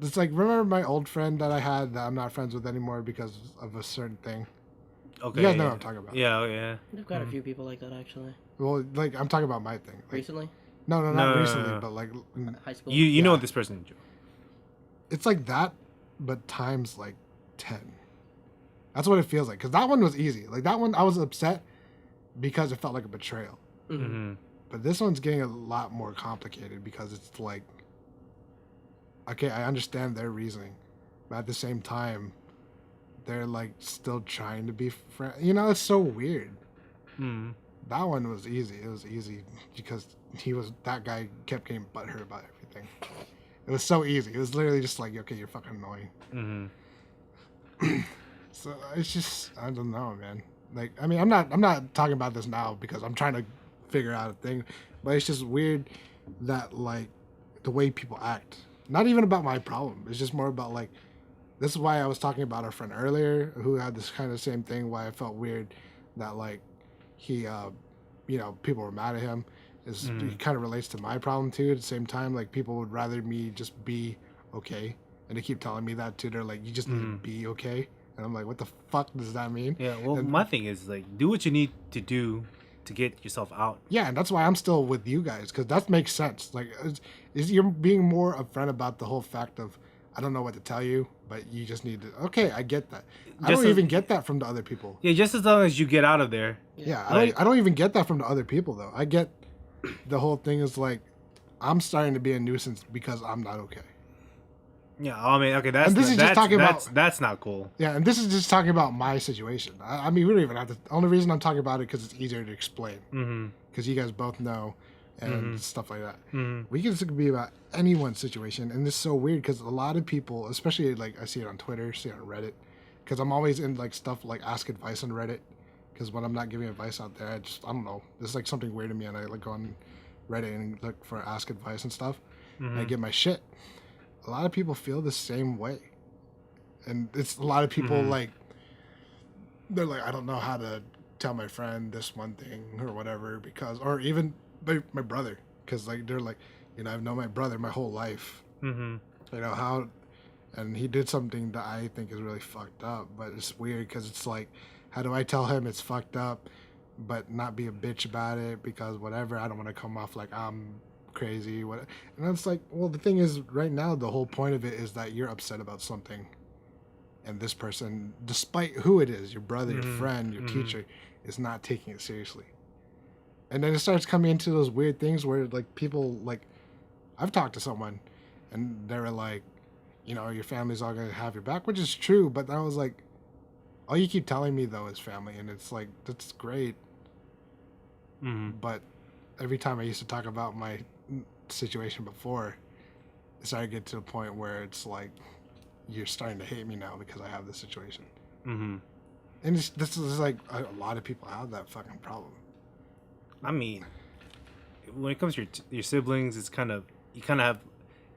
it's remember my old friend that I had that I'm not friends with anymore because of a certain thing. Okay. You guys know what I'm talking about. Yeah, yeah. I've got a few people like that actually. Well, I'm talking about my thing. Recently? No, not recently, but high school. You know this person, Joe. It's that, but times 10. That's what it feels like. Because that one was easy. That one I was upset because it felt like a betrayal. But this one's getting a lot more complicated because it's okay, I understand their reasoning, but at the same time, they're still trying to be friends. You know, it's so weird. That one was easy. It was easy because that guy kept getting butthurt about everything. It was so easy. It was literally just okay, you're fucking annoying. So it's just, I don't know, man. I mean, I'm not talking about this now because I'm trying to figure out a thing, but it's just weird that the way people act. Not even about my problem. It's just more about this is why I was talking about our friend earlier who had this kind of same thing. Why I felt weird that he, people were mad at him. It kind of relates to my problem too. At the same time, people would rather me just be okay, and they keep telling me that too. They're you just need to be okay, and I'm what the fuck does that mean? Yeah. Well, my thing is do what you need to do to get yourself out. Yeah, and that's why I'm still with you guys because that makes sense. You're being more upfront about the whole fact of I don't know what to tell you, but you just need to. Okay, I get that. I don't even get that from the other people. Yeah, just as long as you get out of there. Yeah, I don't even get that from the other people though. I get the whole thing is I'm starting to be a nuisance because I'm not okay. Yeah, I mean, okay, that's that's not cool. Yeah, and this is just talking about my situation. I mean, we don't even have to. The only reason I'm talking about it because it's easier to explain. Because you guys both know and stuff like that. We can be about anyone's situation, and this is so weird because a lot of people, especially I see it on Twitter, see it on Reddit, because I'm always in stuff Ask Advice on Reddit. Because when I'm not giving advice out there, I don't know. This is something weird to me, and I go on Reddit and look for Ask Advice and stuff. And I get my shit. A lot of people feel the same way, and it's a lot of people they're I don't know how to tell my friend this one thing or whatever because, or even my brother, because like they're like, I've known my brother my whole life. Mm-hmm. How, and he did something that I think is really fucked up, but it's weird because it's like, how do I tell him it's fucked up, but not be a bitch about it because whatever, I don't want to come off like I'm crazy. What? And it's like, well, the thing is, right now, the whole point of it is that you're upset about something, and this person, despite who it is, your brother, your friend, your teacher, is not taking it seriously. And then it starts coming into those weird things where like people like, I've talked to someone, and they were like, your family's all gonna have your back, which is true, but I was like, all you keep telling me though is family, and it's like, that's great. But every time I used to talk about my situation before, it started to get to a point where it's like, you're starting to hate me now because I have this situation. And this is like, a lot of people have that fucking problem. I mean, when it comes to your siblings, it's kind of, you kind of have,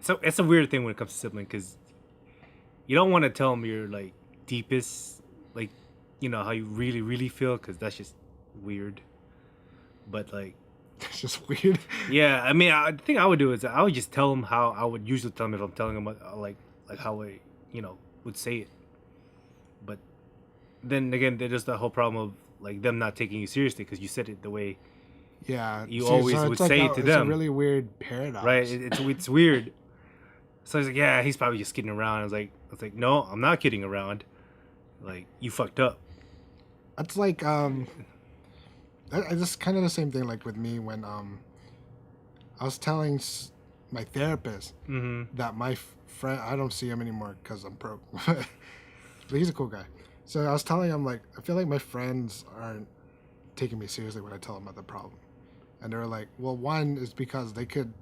so it's a weird thing when it comes to siblings, because you don't want to tell them your like deepest, like, how you really, really feel, because that's just weird. But like, it's just weird. Yeah, I mean, the thing I would do is I would just tell them how I would usually tell them if I'm telling them like how I would say it. But then again, there's the whole problem of like them not taking you seriously because you said it the way you always would say it to them. It's a really weird paradox, right? It's weird. So I was like, yeah, he's probably just kidding around. I was like, no, I'm not kidding around. Like, you fucked up. That's like it's kind of the same thing like with me when I was telling my therapist that my friend, I don't see him anymore because I'm broke, but he's a cool guy. So I was telling him like, I feel like my friends aren't taking me seriously when I tell them about the problem, and they were like, well, one is because they could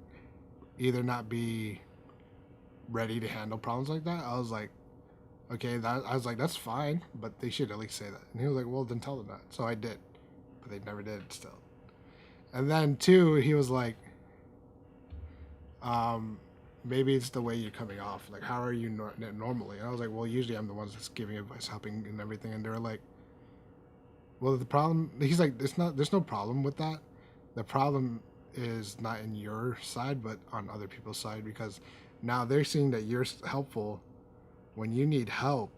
either not be ready to handle problems like that. I was like, okay, I was like, that's fine, but they should at least say that. And he was like, well, then tell them that. So I did, but they never did still. And then two, he was like, maybe it's the way you're coming off. Like, how are you normally? And I was like, well, usually I'm the ones that's giving advice, helping, and everything. And they were like, well, the problem. He's like, there's no problem with that. The problem is not in your side, but on other people's side, because now they're seeing that you're helpful. When you need help,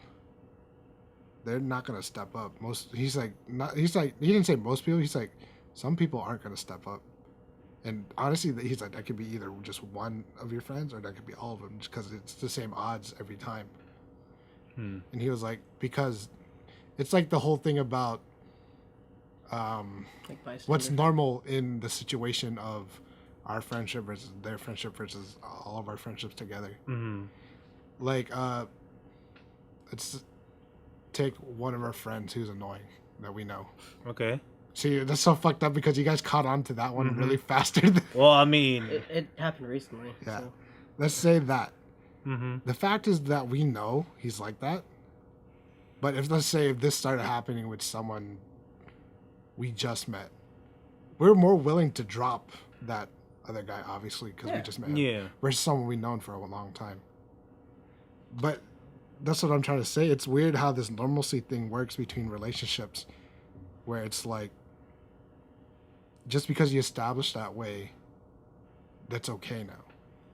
they're not gonna step up. He didn't say most people. He's like, some people aren't gonna step up. And honestly, he's like, that could be either just one of your friends or that could be all of them, just because it's the same odds every time. And he was like, because it's like the whole thing about what's normal in the situation of our friendship versus their friendship versus all of our friendships together. Like, let's take one of our friends who's annoying that we know. Okay. See, that's so fucked up because you guys caught on to that one really faster. Well, I mean, it happened recently. Yeah. So. Let's say that. The fact is that we know he's like that. But let's say if this started happening with someone we just met, we're more willing to drop that other guy, obviously, because we just met him. Yeah. Versus someone we've known for a long time. But that's what I'm trying to say. It's weird how this normalcy thing works between relationships, where it's like, just because you establish that way, that's okay now.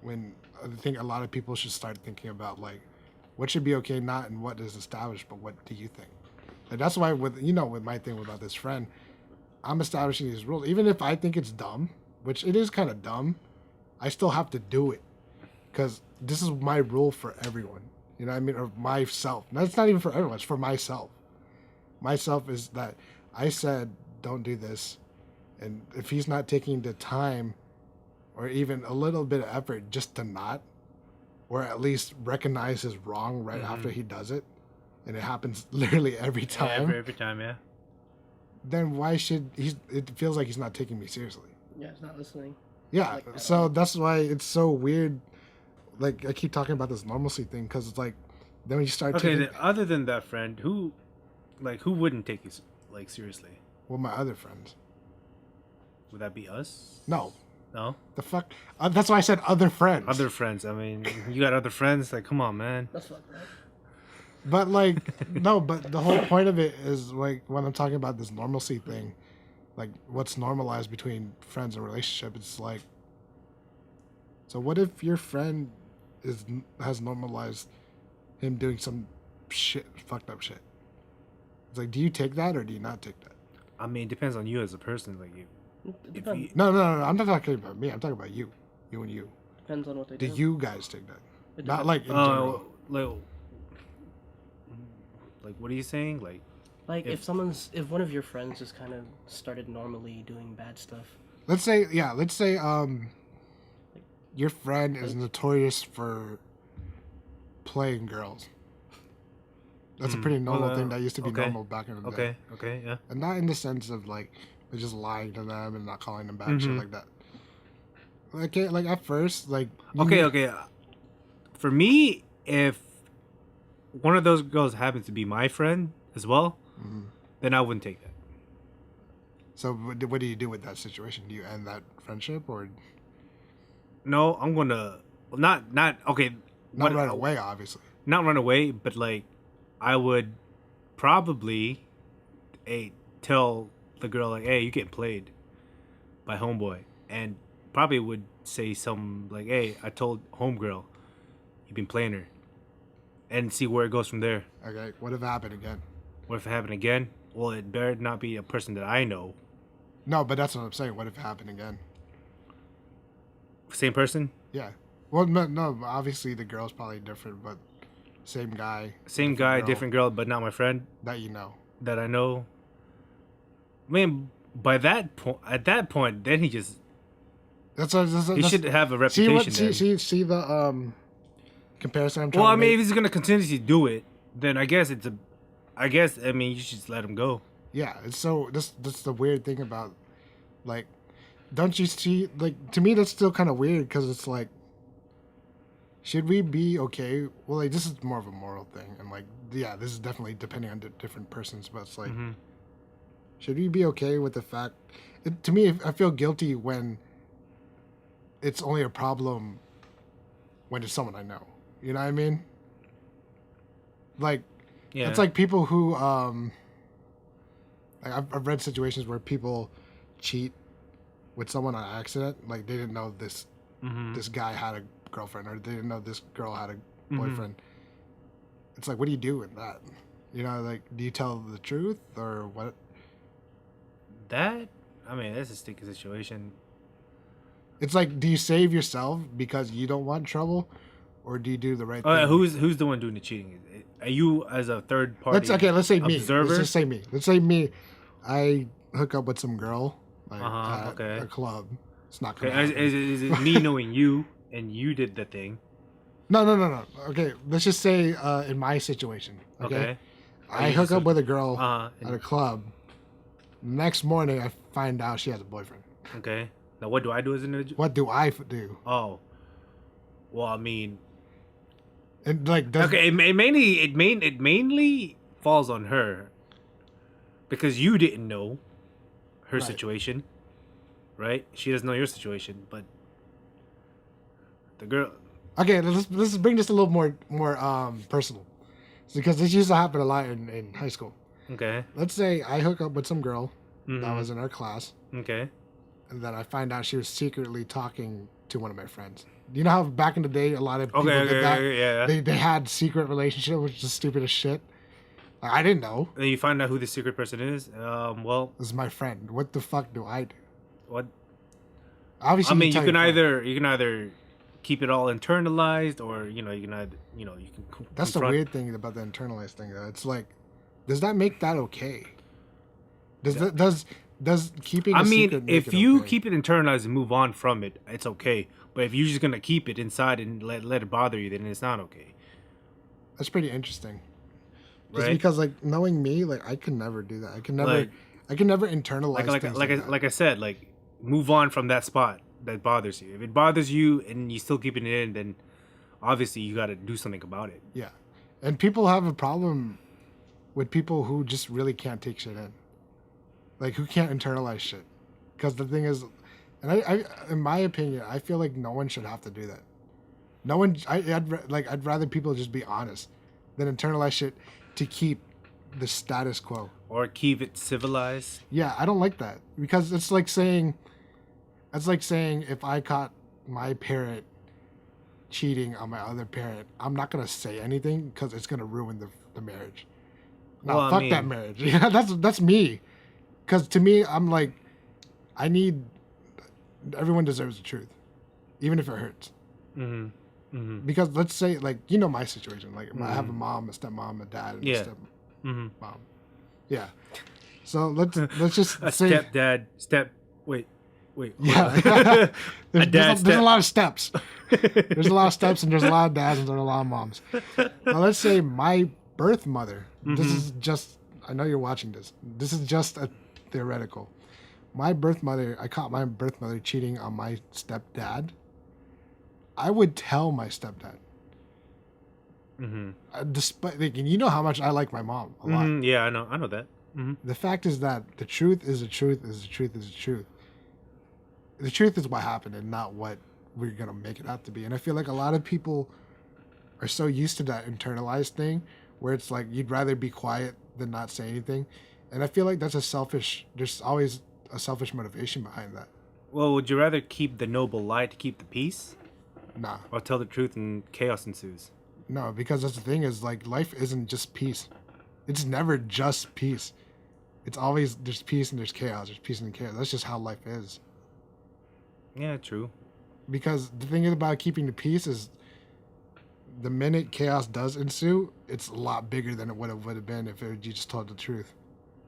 When I think a lot of people should start thinking about like, what should be okay, not and what is established, but what do you think? Like, that's why with my thing about this friend, I'm establishing these rules. Even if I think it's dumb, which it is kind of dumb, I still have to do it because this is my rule for everyone. You know what I mean? Or myself. That's not even for everyone. It's for myself. Myself is that I said, don't do this. And if he's not taking the time or even a little bit of effort just to not, or at least recognize his wrong right after he does it, and it happens literally every time. Every time, yeah. Then why should it feels like he's not taking me seriously. Yeah, he's not listening. Yeah, Like, so that's why it's so weird. Like, I keep talking about this normalcy thing because it's like, then when you start taking... then other than that friend, who wouldn't take you like seriously? Well, my other friends. Would that be us? No. No? The fuck? That's why I said other friends. Other friends. I mean, you got other friends? Like, come on, man. That's fucked up. But like, no, but the whole point of it is like when I'm talking about this normalcy thing, like what's normalized between friends and relationship. It's like, so what if your friend has normalized him doing some shit, fucked up shit? It's like, do you take that or do you not take that? I mean, it depends on you as a person. Like, It if depends. you, No. I'm not talking about me. I'm talking about you, you and you. Depends on what they Do do. you guys take that? It Not depends. like in general. like, what are you saying? Like, Like if one of your friends just kind of started normally doing bad stuff. Let's say your friend is notorious for playing girls. That's a pretty normal thing that used to be normal back in the day. Okay, yeah. And not in the sense of like they're just lying to them and not calling them back, shit like that. Okay, like at first, like Okay. For me, if one of those girls happens to be my friend as well, then I wouldn't take that. So what do you do with that situation? Do you end that friendship or No, I'm gonna not okay. not right away? Obviously, Not run away, but like I would probably tell the girl like, "Hey, you getting played by homeboy," and probably would say some like, "Hey, I told homegirl you've been playing her," and see where it goes from there. okay. What if it happened again? What if it happened again? Well, it better not be a person that I know. No, but that's what I'm saying. What if it happened again? Same person, Yeah. Well, no. Obviously, the girl's probably different, but same guy. same different guy, girl different girl, but not my friend that you know. that I know. I mean, by that point, at that point, then he just he should have a reputation. See the comparison I'm trying Well, to I mean, make? if he's gonna continuously do it, then I guess I mean, you should just let him go. Yeah, it's so that's the weird thing about like, don't you see, like, to me that's still kind of weird because it's like, should we be okay? Well, like, this is more of a moral thing, and like, yeah, this is definitely depending on different persons, but it's like, should we be okay with the fact? To me, I feel guilty when it's only a problem when it's someone I know. You know what I mean? Like, Yeah, it's like people who like I've read situations where people cheat with someone on accident. Like they didn't know this guy had a girlfriend, or they didn't know this girl had a boyfriend. It's like, what do you do with that? You know, like, do you tell the truth or what? that. I mean, that's a sticky situation. It's like, do you save yourself because you don't want trouble, or do you do the right thing? Who's the one doing the cheating? Are you as a third party? Let's say me. Observer? Let's just say me. Let's say me. I hook up with some girl like at okay. a club. It's not Okay, gonna happen. is it me knowing you and you did the thing? No. Okay, let's just say in my situation. Okay, I hook up with a girl at a club. Next morning, I find out she has a boyfriend. Okay. Now, what do I do as an individual? What do I do? Oh, well, I mean, And like, okay, it mainly falls on her because you didn't know her Right. situation, right? She doesn't know your situation, but the girl. Okay, let's bring this a little more personal, because this used to happen a lot in high school. Okay. Let's say I hook up with some girl that was in our class, Okay. and then I find out she was secretly talking to one of my friends. You know how back in the day a lot of people Okay. did that? Yeah. They had secret relationship, which is stupid as shit. Like, I didn't know. Then you find out who the secret person is. Well, This is my friend. What the fuck do I do? what? Obviously, I mean, tell you can your friend. either keep it all internalized, or you can either you can. That's the confront- weird thing about the internalized thing. Though. It's like, does that make that okay? Does keeping? I a mean, secret make if it you okay? keep it internalized and move on from it, it's okay. But if you're just gonna keep it inside and let it bother you, then it's not okay. That's pretty interesting. Just Right? because, like, knowing me, like, I can never do that. I can never internalize things that. Like I said, like move on from that spot that bothers you. If it bothers you and you still keeping it in, then obviously you got to do something about it. Yeah, and people have a problem with people who just really can't take shit in, like who can't internalize shit. Because the thing is, and I, in my opinion, I feel like no one should have to do that. No one, I'd rather people just be honest. than internalize shit to keep the status quo. Or keep it civilized. Yeah, I don't like that because it's like saying if I caught my parent cheating on my other parent, I'm not gonna say anything because it's gonna ruin the marriage. No, Well, fuck that marriage. Yeah, that's me. Because to me, I'm like, everyone deserves the truth, even if it hurts. Mm-hmm. Mm-hmm. Because let's say, like, my situation. Like, I have a mom, a stepmom, a dad, and a stepmom. Yeah. So let's just A say stepdad, wait. Yeah. there's step. a lot of steps. There's a lot of steps, and there's a lot of dads, and there's a lot of moms. Now let's say my birth mother. This is just. I know you're watching this. This is just a theoretical. I caught my birth mother cheating on my stepdad. I would tell my stepdad. Despite thinking, you know how much I like my mom a lot. Yeah, I know that. The fact is that the truth is the truth is the truth is the truth. The truth is what happened and not what we're gonna make it out to be. And I feel like a lot of people are so used to that internalized thing where it's like you'd rather be quiet than not say anything. And I feel like there's always a selfish motivation behind that. Well, would you rather keep the noble lie to keep the peace? Nah. Or tell the truth and chaos ensues? No, because that's the thing is like life isn't just peace. It's never just peace. It's always there's peace and there's chaos. There's peace and chaos. That's just how life is. Yeah, true. Because the thing about keeping the peace is the minute chaos does ensue, it's a lot bigger than it would have been if you just told the truth.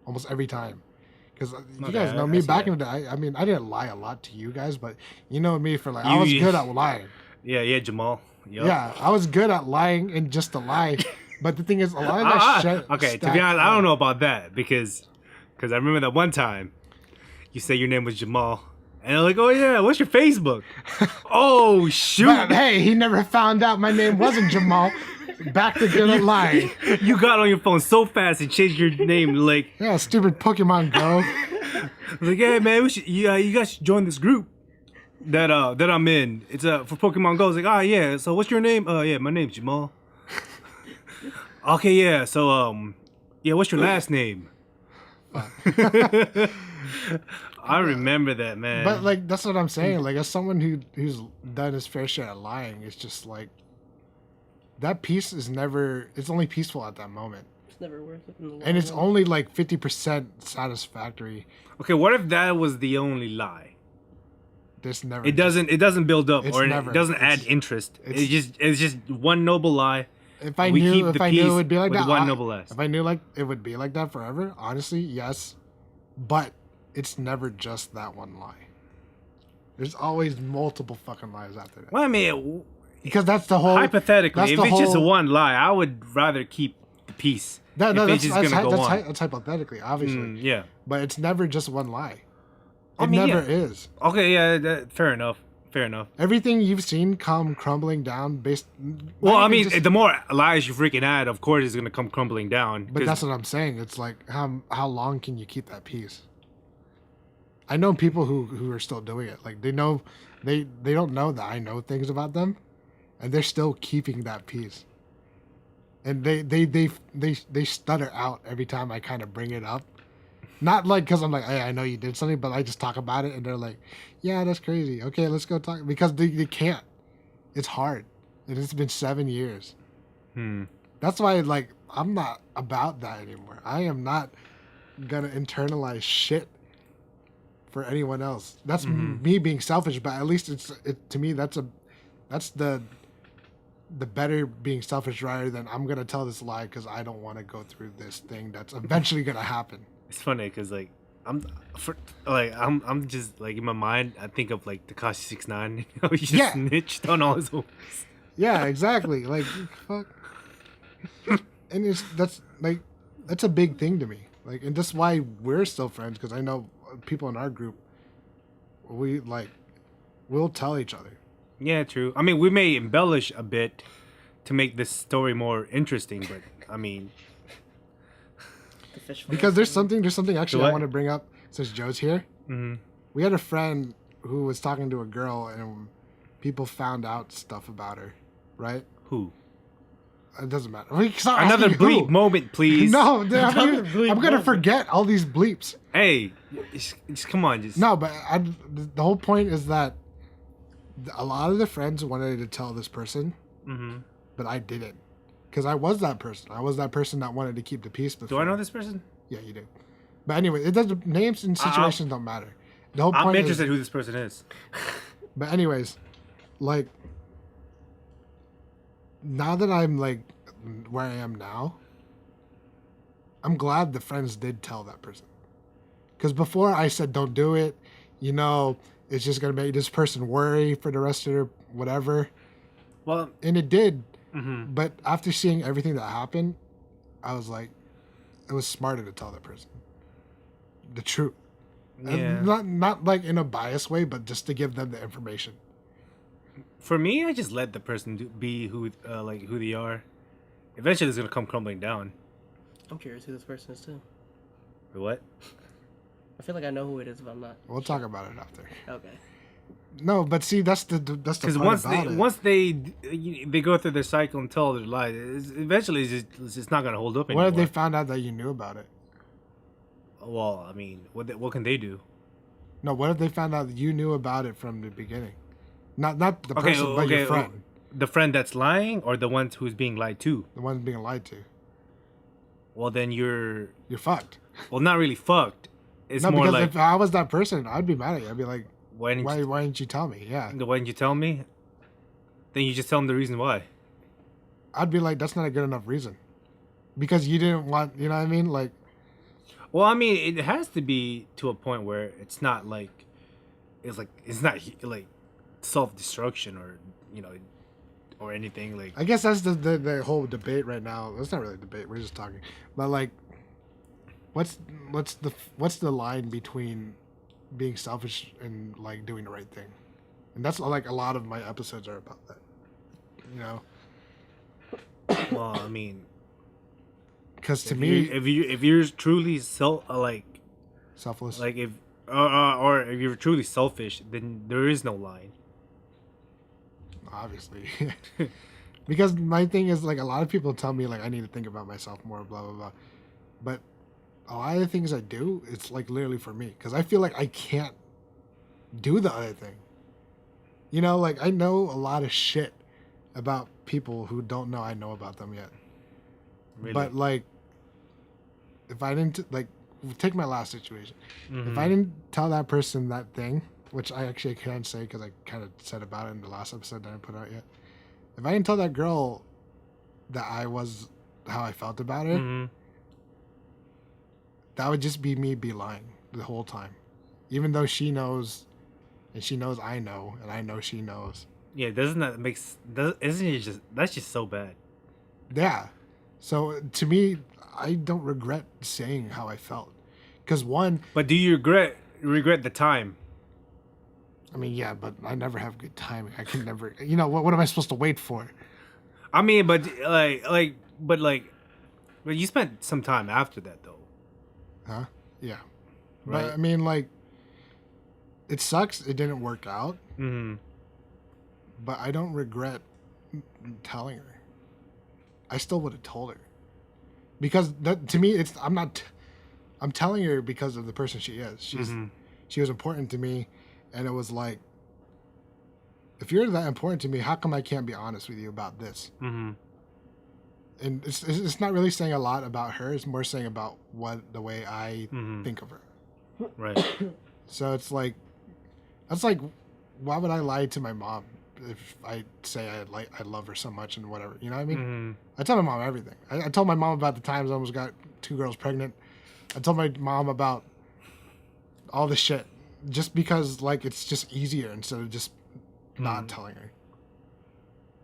Almost every time. Because you guys know me back in the day. I mean, I didn't lie a lot to you guys, but you know me for like, I was good at lying. Yeah, Jamal. Yep. Yeah, I was good at lying and just to lie. But the thing is, a lot of that shit. Okay, to be honest, I don't know about that because I remember that one time you said your name was Jamal. And I'm like, oh yeah, what's your Facebook? Oh shoot! But, hey, he never found out my name wasn't Jamal. Back to good at lying. You got on your phone so fast and changed your name like yeah, stupid Pokemon Go. I was like, hey man, you guys should join this group that I'm in. It's for Pokemon Go. I was like, oh yeah, so what's your name? Yeah, my name's Jamal. Okay, yeah, so yeah, what's your last name? I remember that, man. But like that's what I'm saying. Like as someone who's done his fair share of lying, it's just like that peace is never. It's only peaceful at that moment. It's never worth it in the long and it's run. only like 50% satisfactory. Okay, what if that was the only lie? This never. It doesn't build up or never, it doesn't add interest. It's just one noble lie. If I knew it would be like that, one noble lie. If I knew like it would be like that forever, honestly, yes. But it's never just that one lie. There's always multiple fucking lies after that. Well, I mean, because that's the whole. Hypothetically, if it's just one lie, I would rather keep the peace. No, that's hypothetically, obviously. Yeah. But it's never just one lie. It never is. Okay, yeah, fair enough. Everything you've seen come crumbling down based. Well, I mean, the more lies you freaking add, of course, it's gonna come crumbling down. But that's what I'm saying. It's like how long can you keep that peace? I know people who are still doing it. Like they know, they don't know that I know things about them, and they're still keeping that peace. And they stutter out every time I kind of bring it up. Not like because I'm like, hey, I know you did something, but I just talk about it, and they're like, yeah, that's crazy. Okay, let's go talk. Because they can't. It's hard. And it's been 7 years. That's why, like, I'm not about that anymore. I am not going to internalize shit for anyone else. That's me being selfish, but at least to me, that's the better being selfish rather than I'm going to tell this lie because I don't want to go through this thing that's eventually going to happen. It's funny because like I'm just like in my mind I think of like Tekashi 6ix9ine. You know, he just snitched on all his homies. Yeah, exactly. Like fuck. And that's a big thing to me. Like, and that's why we're still friends because I know people in our group. We'll tell each other. Yeah, true. I mean, we may embellish a bit to make this story more interesting, but I mean. Because there's something actually I want to bring up since Joe's here. We had a friend who was talking to a girl and people found out stuff about her, right? Who? It doesn't matter. Stop Another asking bleep who. moment, please. No, Another bleep I'm gonna moment. forget all these bleeps. Hey, just come on, just No, but the whole point is that a lot of the friends wanted to tell this person, but I didn't, because I was that person. I was that person that wanted to keep the peace. Before. Do I know this person? Yeah, you do. But anyway, it doesn't. Names and situations don't matter. The whole I'm point interested is. who this person is. But anyways, like now that I'm like where I am now, I'm glad the friends did tell that person. Because before I said don't do it, you know, it's just gonna make this person worry for the rest of their whatever. Well, And it did. But after seeing everything that happened, I was like, it was smarter to tell that person the truth. yeah. Not like in a biased way, but just to give them the information. For me, I just let the person be who they are. Eventually, it's gonna come crumbling down. I'm curious who this person is too. What? I feel like I know who it is, but I'm not. We'll talk about it after. Okay. No, but see, that's the Because part once they go through their cycle and tell their lies, eventually it's just not gonna hold up anymore. What if they found out that you knew about it? Well, I mean, what can they do? No, what if they found out that you knew about it from the beginning? Not the person, but your friend, The friend that's lying, or the one who's being lied to. the one being lied to. Well, then you're fucked. well, not really fucked. It's No, more because like, if I was that person, I'd be mad at you. I'd be like, why why didn't you tell me? Yeah, didn't you tell me? Then you just tell them the reason why. I'd be like, that's not a good enough reason, because you didn't want. You know what I mean? Like, Well, I mean, it has to be to a point where it's not like it's not like self-destruction or or anything like. I guess that's the whole debate right now. That's not really a debate. We're just talking. But like, what's the line between being selfish and like doing the right thing? And that's like a lot of my episodes are about that. You know. Well, I mean, Because to me, if you're truly selfless. like if or if you're truly selfish, then there is no line. Obviously. Because my thing is like a lot of people tell me like I need to think about myself more, blah blah blah. But a lot of the things I do, it's like literally for me, because I feel like I can't do the other thing. You know, like I know a lot of shit about people who don't know I know about them yet. Really? But like, if I didn't like take my last situation, Mm-hmm. if I didn't tell that person that thing, which I actually can't say because I kind of said about it in the last episode that I didn't put out yet. If I didn't tell that girl that I was how I felt about her, Mm-hmm. that would just be me be lying the whole time, even though she knows, and she knows I know, and I know she knows. Yeah, isn't it just that's just so bad. Yeah. So to me, I don't regret saying how I felt, because one, But do you regret the time? I mean, yeah, but I never have good timing. I can never, you know, what am I supposed to wait for? I mean, but but you spent some time after that though. Huh? Yeah. Right. But I mean, like, it sucks it didn't work out, Mm-hmm. but I don't regret telling her. I still would have told her. Because that, to me, I'm telling her because of the person she is. She was important to me, and it was like, if you're that important to me, how come I can't be honest with you about this? Mm-hmm. And it's not really saying a lot about her. It's more saying about the way I Mm-hmm. think of her. Right. So it's like, that's like, why would I lie to my mom if I say I love her so much and whatever? You know what I mean? Mm-hmm. I tell my mom everything. I told my mom about the times I almost got 2 girls pregnant. I told my mom about all this shit just because like it's just easier instead of just not telling her.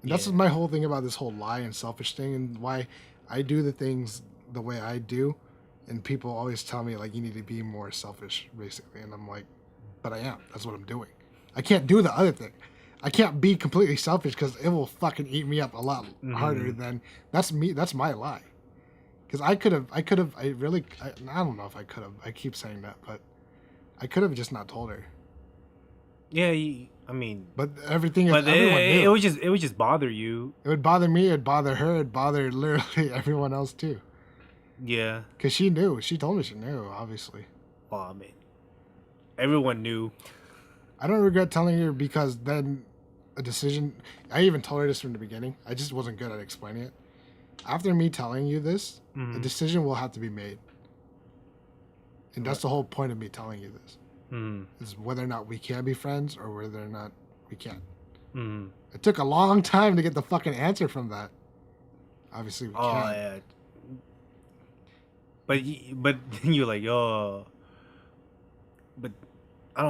And that's Yeah. my whole thing about this whole lie and selfish thing, and why I do the things the way I do. And people always tell me like you need to be more selfish, basically. And I'm like, but I am. That's what I'm doing. I can't do the other thing. I can't be completely selfish because it will fucking eat me up a lot harder than that's me. That's my lie. Because I don't know if I could have. I keep saying that, but I could have just not told her. Yeah, I mean, But everything is but everyone knew. it would just bother you. It would bother me. It'd bother her. It'd bother literally everyone else too. Yeah. Cause she knew. She told me she knew. Obviously. Well, I mean, everyone knew. I don't regret telling her because then a decision. I even told her this from the beginning. I just wasn't good at explaining it. After me telling you this, a decision will have to be made, and that's the whole point of me telling you this. Is whether or not we can be friends or whether or not we can't. It took a long time to get the fucking answer from that. Obviously, we can't. Yeah. But then you're like, oh. But I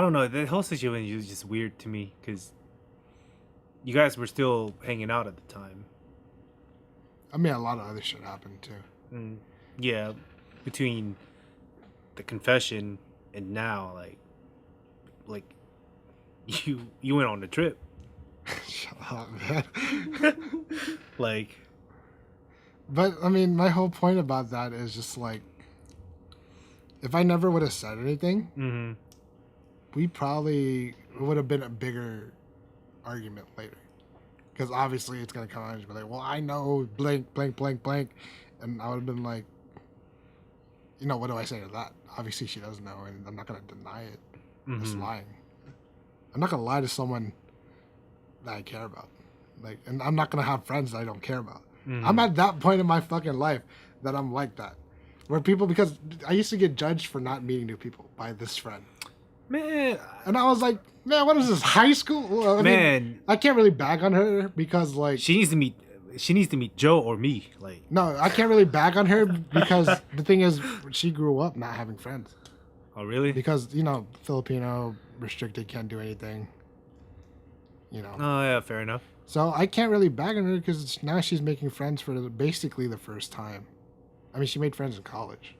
don't know. The whole situation was just weird to me because you guys were still hanging out at the time. I mean, a lot of other shit happened too. Yeah, between the confession and now, like you went on the trip. Shut up, man. Like, but I mean, my whole point about that is just like, if I never would have said anything, we probably would have been a bigger argument later. Because obviously it's gonna come out and be like, well, I know blank, blank, blank, blank, and I would have been like, you know, what do I say to that? Obviously she doesn't know, and I'm not gonna deny it. That's lying. I'm not gonna lie to someone that I care about. Like, and I'm not gonna have friends that I don't care about. I'm at that point in my fucking life that I'm like that. Where people, because I used to get judged for not meeting new people by this friend. man, And I was like, man, what is this, high school? Well, I mean, I can't really bag on her because, like... She needs to meet Joe or me. Like, No, I can't really bag on her because the thing is, she grew up not having friends. oh, really? Because, you know, Filipino, restricted, can't do anything. You know. Oh, yeah, fair enough. So I can't really bag on her because now she's making friends for basically the first time. I mean, she made friends in college.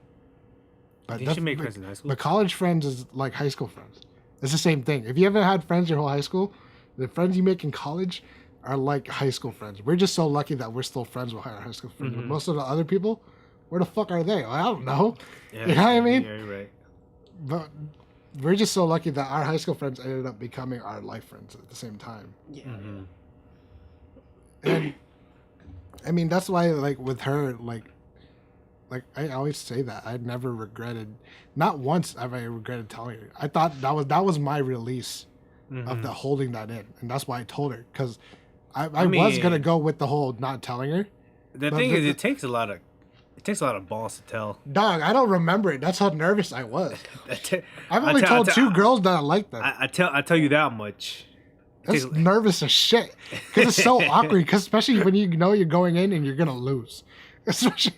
But Did she make friends in high school? But college friends is like high school friends. It's the same thing. If you haven't had friends your whole high school, the friends you make in college are like high school friends. We're just so lucky that we're still friends with our high school friends. But most of the other people, where the fuck are they? I don't know. Yeah, you know what I mean? Yeah, you're right. But we're just so lucky that our high school friends ended up becoming our life friends at the same time. Yeah. And I mean, that's why, like, with her, like I always say that I never regretted, not once have I regretted telling her. I thought that was my release of the holding that in, and that's why I told her, because I mean, was gonna go with the whole not telling her. The thing is, it takes a lot of balls to tell. Dog, I don't remember it. That's how nervous I was. I've I only told two girls that I like them. I tell you that much. That's nervous as shit. Because it's so awkward. Because especially when you know you're going in and you're gonna lose. Especially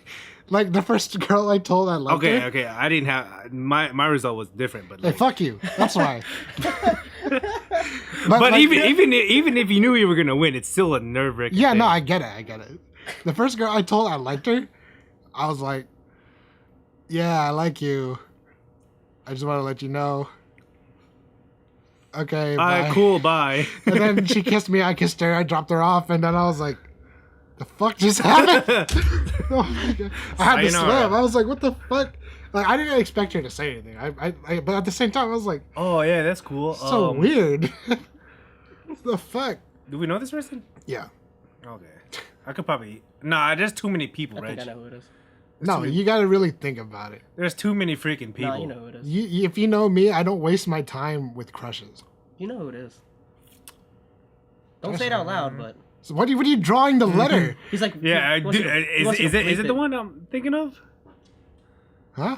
like the first girl I told I liked her. Okay. I didn't have my result was different, but Hey, fuck you. That's why. but like, even if you knew you were gonna win, it's still a nerve-wracking. Yeah, thing. no, I get it. The first girl I told I liked her, I was like, yeah, I like you. I just want to let you know. Okay, All bye. right, cool, bye. And then she kissed me, I kissed her, I dropped her off, and then I was like, the fuck just happened? Oh my God. I had to slam. I was like, what the fuck? Like, I didn't expect her to say anything. But at the same time, I was like, oh yeah, that's cool. So weird. What the fuck? Do we know this person? Yeah. Okay. I could probably... Nah, there's too many people, right? I think I know who it is. No, you gotta really think about it. There's too many freaking people. No, you know who it is. If you know me, I don't waste my time with crushes. You know who it is. Don't say it out loud, but... So what are you drawing the letter? He's like... Yeah, is it the one I'm thinking of? Huh?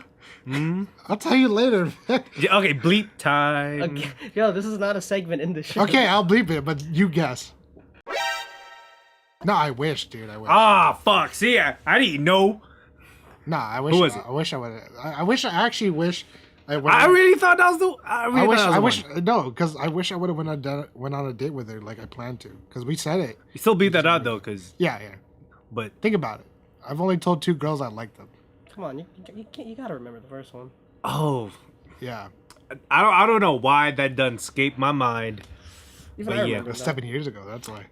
I'll tell you later. Okay, bleep time. Okay. Yo, this is not a segment in the show. Okay, I'll bleep it, but you guess. No, I wish, dude. I wish. Ah, fuck. See, I didn't know. No, I wish. Who is it? I wish I would. I actually wish. I really thought that was the. I wish. No, because I wish I would have went on a date with her like I planned to. Because we said it. You still beat that out though, because. Yeah. But think about it. I've only told 2 girls I like them. Come on, you gotta remember the first one. Oh. Yeah. I don't know why that doesn't escape my mind. Even But I yeah. remember It was that. 7 years ago. That's why.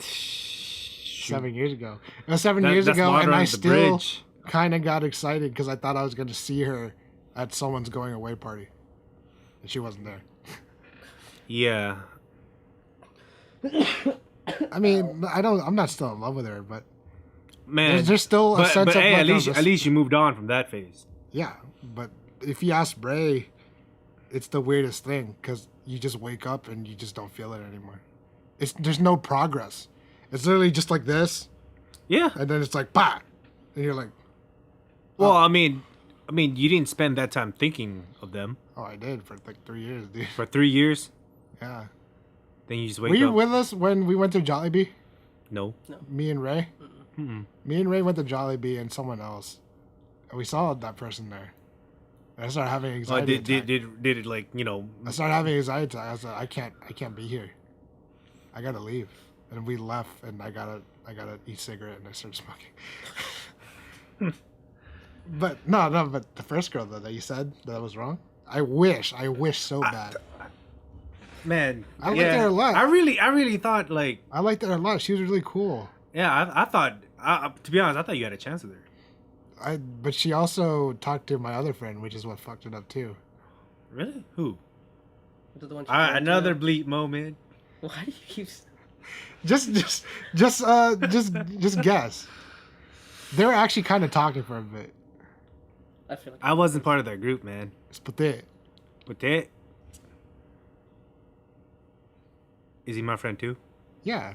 7 years ago. It was 7 That- years that's ago, water and I under the still bridge. kind of got excited because I thought I was going to see her at someone's going away party, and she wasn't there. Yeah. I mean, I'm not still in love with her, but Man. there's still a sense but of hey, like, at least you moved on from that phase. yeah. But if you ask Bray, it's the weirdest thing because you just wake up and you just don't feel it anymore. There's no progress. It's literally just like this, Yeah. and then it's like bah, and you're like, Well, I mean, you didn't spend that time thinking of them oh, I did for like 3 years, dude. for 3 years. Yeah. Then you just wake Were you up. with us when we went to Jollibee? No. Me and Ray. Mm-mm. Me and Ray went to Jollibee and someone else. And we saw that person there. And I started having Oh, anxiety. did it like I started having anxiety. I was like, I can't be here. I gotta leave. And we left, and I gotta eat cigarette, and I started smoking. But but the first girl though that you said that was wrong. I wish so bad. Man, I liked her a lot. I really thought like I liked her a lot. She was really cool. yeah. I thought to be honest, I thought you had a chance with her. But she also talked to my other friend, which is what fucked it up too. Really? Who? Was it the one she Another talked bleep moment. to? Why do you keep? Just guess. They were actually kind of talking for a bit. I feel like I wasn't part of that group, man. It's pathetic. But that is he my friend too? Yeah,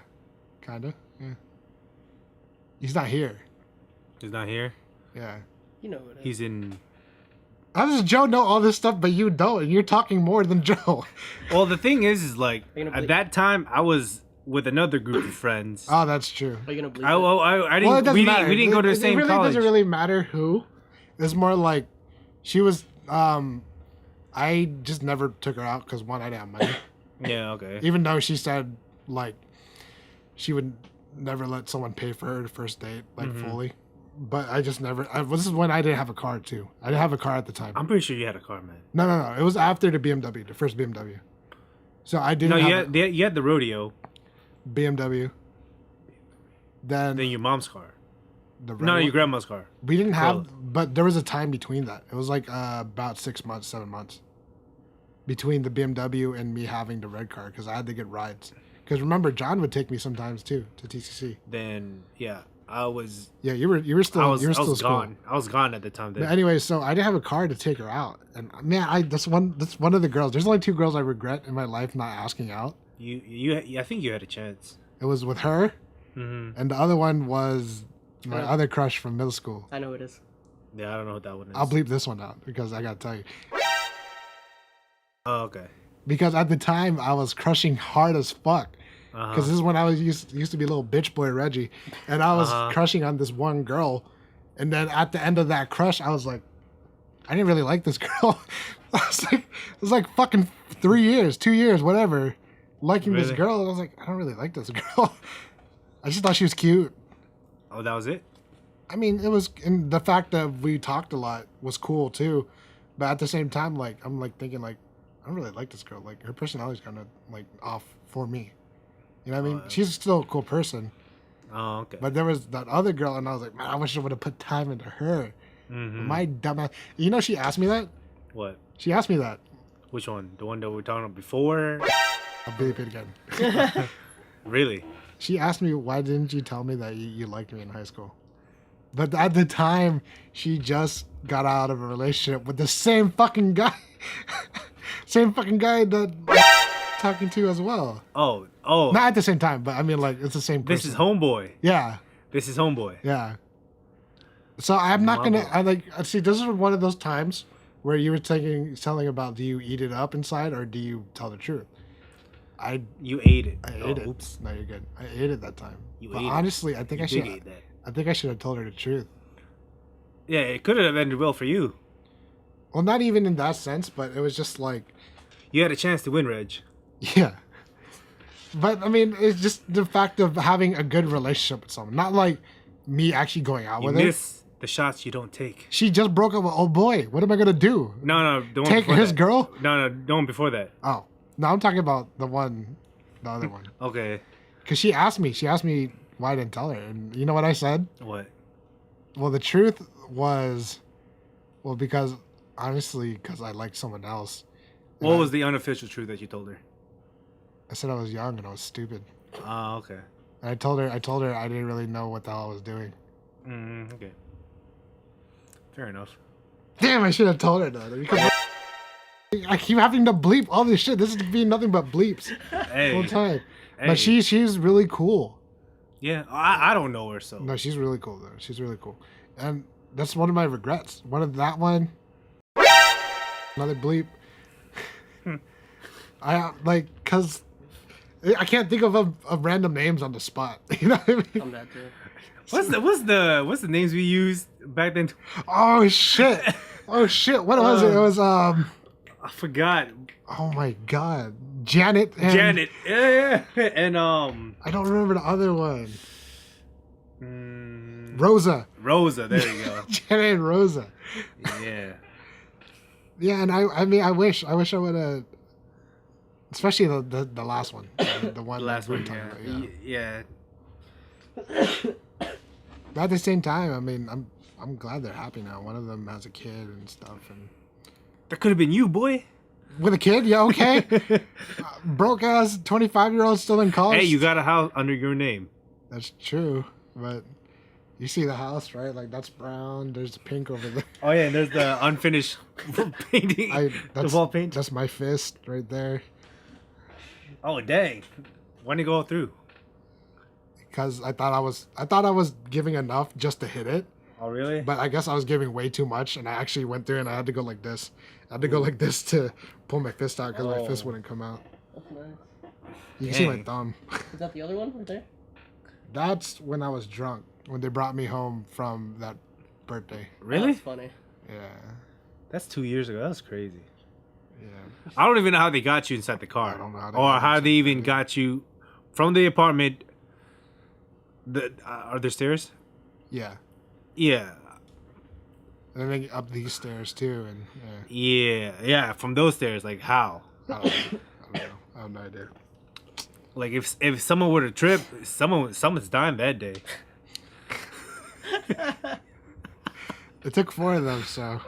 kinda. Yeah. He's not here. He's not here. Yeah. you know what. He's in. How does Joe know all this stuff, but you don't? And you're talking more than Joe. Well, the thing is like Are you gonna at bleep? that time I was with another group of friends. Oh, that's true. Are you gonna believe? I didn't. Well, it doesn't we matter. didn't go to the same It really college. doesn't really matter who. It's more like she was. I just never took her out because one, I didn't have money. Yeah. Okay. Even though she said like she would never let someone pay for her first date like fully, but I just never. This is when I didn't have a car too. I didn't have a car at the time. I'm pretty sure you had a car, man. No. It was after the BMW, the first BMW. So I didn't No, have you had the rodeo. BMW. Then Then your mom's car. the No, red your one. grandma's car. We didn't have, Well- but there was a time between that. It was like about 6 months, 7 months between the BMW and me having the red car because I had to get rides. Because remember, John would take me sometimes too to TCC. Then yeah, I was. Yeah, you were still I was still school. gone. I was gone at the time. But Then. anyway, so I didn't have a car to take her out, and man, that's one of the girls. There's only 2 girls I regret in my life not asking out. I think you had a chance. It was with her, Mm-hmm. and the other one was my Yeah. other crush from middle school. I know it is. Yeah, I don't know what that one is. I'll bleep this one out because I gotta tell you. Oh, okay. Because at the time I was crushing hard as fuck. Because this is when I was used to be a little bitch boy Reggie, and I was crushing on this one girl, and then at the end of that crush, I was like, I didn't really like this girl. It was like fucking 3 years, 2 years, whatever, liking this Really? girl. I was like, I don't really like this girl. I just thought she was cute. Oh, that was it. I mean, it was, and the fact that we talked a lot was cool too, but at the same time, like I'm like thinking like, I don't really like this girl. Like her personality's kind of like off for me. You know what I mean? She's still a cool person. Oh, okay. But there was that other girl, and I was like, man, I wish I would have put time into her. Mm-hmm. My dumb. You know, she asked me that. What? She asked me that. Which one? The one that we were talking about before? I'll bleep it again. Really? She asked me, why didn't you tell me that you liked me in high school? But at the time, she just got out of a relationship with the same fucking guy. Same fucking guy that talking to as well. Oh. Not at the same time, but I mean, like, it's the same person. This is homeboy. Yeah. This is homeboy. Yeah. So I'm not gonna. I like. See, this is one of those times where you were telling about, do you eat it up inside or do you tell the truth? You ate it. I Oh, ate it. Oops. No, you're good. I ate it that time. You But ate it. honestly, I think You I should. did eat that. I think I should have told her the truth. Yeah, it could have ended well for you. Well, not even in that sense, but it was just like, You had a chance to win, Reg. yeah. But I mean, it's just the fact of having a good relationship with someone, not like me actually going out You with her. miss the shots you don't take. She just broke up with old boy. What am I gonna do? No, the one Take before his that. girl? No, the one before that. Oh, no, I'm talking about the other one. Okay. Because she asked me why I didn't tell her. And you know what I said? What? Well, the truth was, because honestly, because I liked someone else. And What was the unofficial truth that you told her? I said I was young and I was stupid. Oh, okay. And I told her I didn't really know what the hell I was doing. Okay. Fair enough. Damn, I should have told her though. Because I keep having to bleep all this shit. This is being nothing but bleeps Hey. the whole time. Hey. But she's really cool. Yeah, I don't know her, so. No, she's really cool though. She's really cool. And that's one of my regrets. One of that one. Another bleep. Cause I can't think of random names on the spot. You know what I mean? I'm that too. What's the names we used back then? Oh shit! Oh shit! What was it? It was I forgot. Oh my god, Janet. Yeah. And I don't remember the other one. Rosa. Rosa. There you go. Janet and Rosa. Yeah. Yeah, and I mean, I wish I would have. Especially the last one, the one. The last we were one. talking Yeah. about, Yeah. But at the same time, I mean, I'm glad they're happy now. One of them has a kid and stuff, and That could have been you, boy. with a kid, yeah, okay. Broke ass 25-year-old still in college. Hey, you got a house under your name. That's true, but you see the house, right? Like that's brown. There's pink over there. Oh yeah, and there's the unfinished painting. The wall paint. That's my fist right there. Oh dang! When did it go through? Because I thought I was giving enough just to hit it, Oh really? but I guess I was giving way too much, and I actually went through and I had to go like this. I had to go like this to pull my fist out because my fist wouldn't come out. That's nice. You can see my Dang. thumb. Is that the other one right there? That's when I was drunk. When they brought me home from that birthday. Really? That's funny. Yeah. That's 2 years ago. That's crazy. Yeah. I don't even know how they got you inside the car, I don't know how they or got how inside they the even car. got you from the apartment. Are there stairs? Yeah. Yeah, And then up these stairs too, and yeah. From those stairs, like how? I don't know. I have no idea. Like if someone were to trip, someone's dying that day. It took 4 of them, so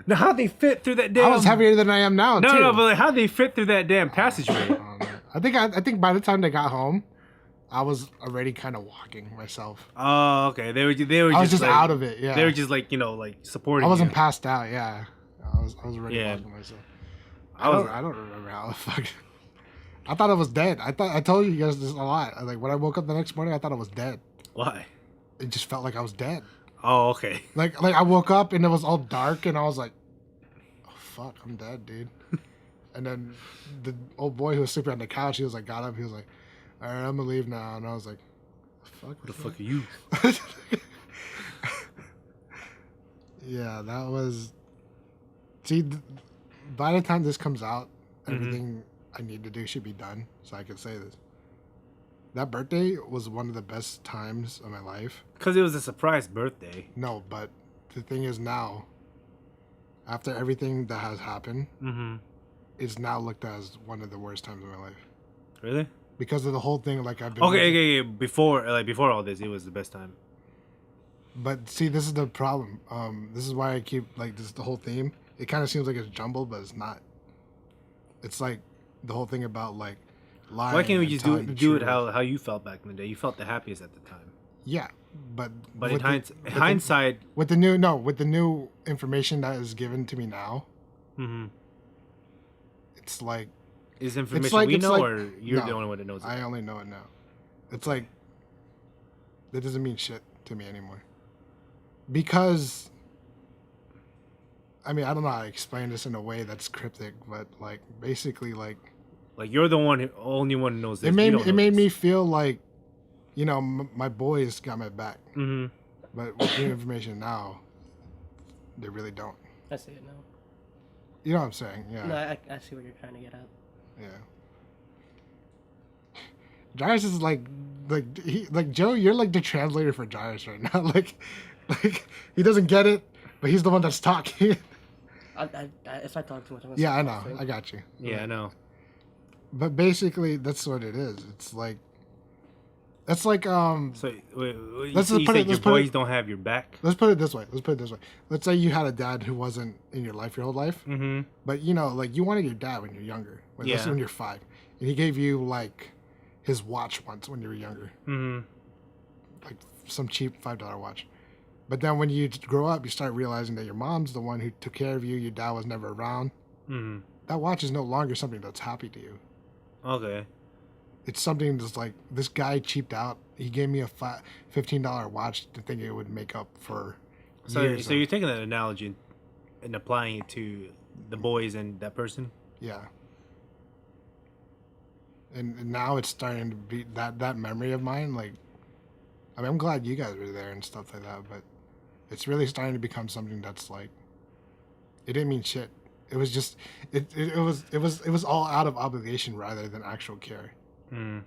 Now how'd they fit through that damn? I was heavier than I am now. No, too. no, but like, how'd they fit through that damn passageway? I don't know. I think by the time they got home, I was already kind of walking myself. Oh, okay. They were I was just like, out of it. Yeah. They were just like like supporting. I wasn't you. passed out. Yeah. I was already Yeah. walking myself. I was. I don't remember how the fuck. I thought I was dead. I told you guys this a lot. Like when I woke up the next morning, I thought I was dead. Why? It just felt like I was dead. Oh, okay. Like I woke up and it was all dark and I was like, oh fuck, I'm dead, dude. And then the old boy who was sleeping on the couch, he was like, got up, he was like, all right, I'm gonna leave now. And I was like, fuck. What the fuck are you? Yeah, that was. See, by the time this comes out, everything I need to do should be done, so I can say this. That birthday was one of the best times of my life. Because it was a surprise birthday. No, but the thing is now, after everything that has happened, it's now looked at as one of the worst times of my life. Really? Because of the whole thing, like I've been. Okay. Before all this, it was the best time. But see, this is the problem. This is why I keep like this. The whole theme. It kind of seems like it's jumbled, but it's not. It's like the whole thing about like lying. Why can't we and just telling the do it truth. how you felt back in the day? You felt the happiest at the time. Yeah, but But with in the- hindsight, with the new information that is given to me now, it's like is information like- we it's know, like- or you're the no, only one that knows it? I only know it now. It's like that doesn't mean shit to me anymore. Because I mean, I don't know how to explain this in a way that's cryptic, but like basically like Like you're the only one who knows this. it made me feel like, you know, my boys got my back. But with new information now, they really don't. I see it now. You know what I'm saying? Yeah. No, I see what you're trying to get at. Yeah. Jairus is like Joe. You're like the translator for Jairus right now. like he doesn't get it, but he's the one that's talking. If I talk too much, I'm gonna Yeah, I start know. coughing. I got you. Yeah, I know. But basically, that's what it is. It's like. That's like So wait, Let's you put said it- your let's put it- boys don't have your back. Let's put it this way. Let's say you had a dad who wasn't in your life your whole life. But you know, like you wanted your dad when you're younger. Like, let's say Yeah. when you're 5, and he gave you like his watch once when you were younger, like some cheap $5 watch. But then when you grow up, you start realizing that your mom's the one who took care of you. Your dad was never around. That watch is no longer something that's happy to you. Okay. It's something that's like, this guy cheaped out. He gave me a $15 watch to think it would make up for years. So you're taking that analogy and applying it to the boys and that person? Yeah. And now it's starting to be that memory of mine. Like, I mean, I'm glad you guys were there and stuff like that, but it's really starting to become something that's like, it didn't mean shit. It was just, it was all out of obligation rather than actual care. And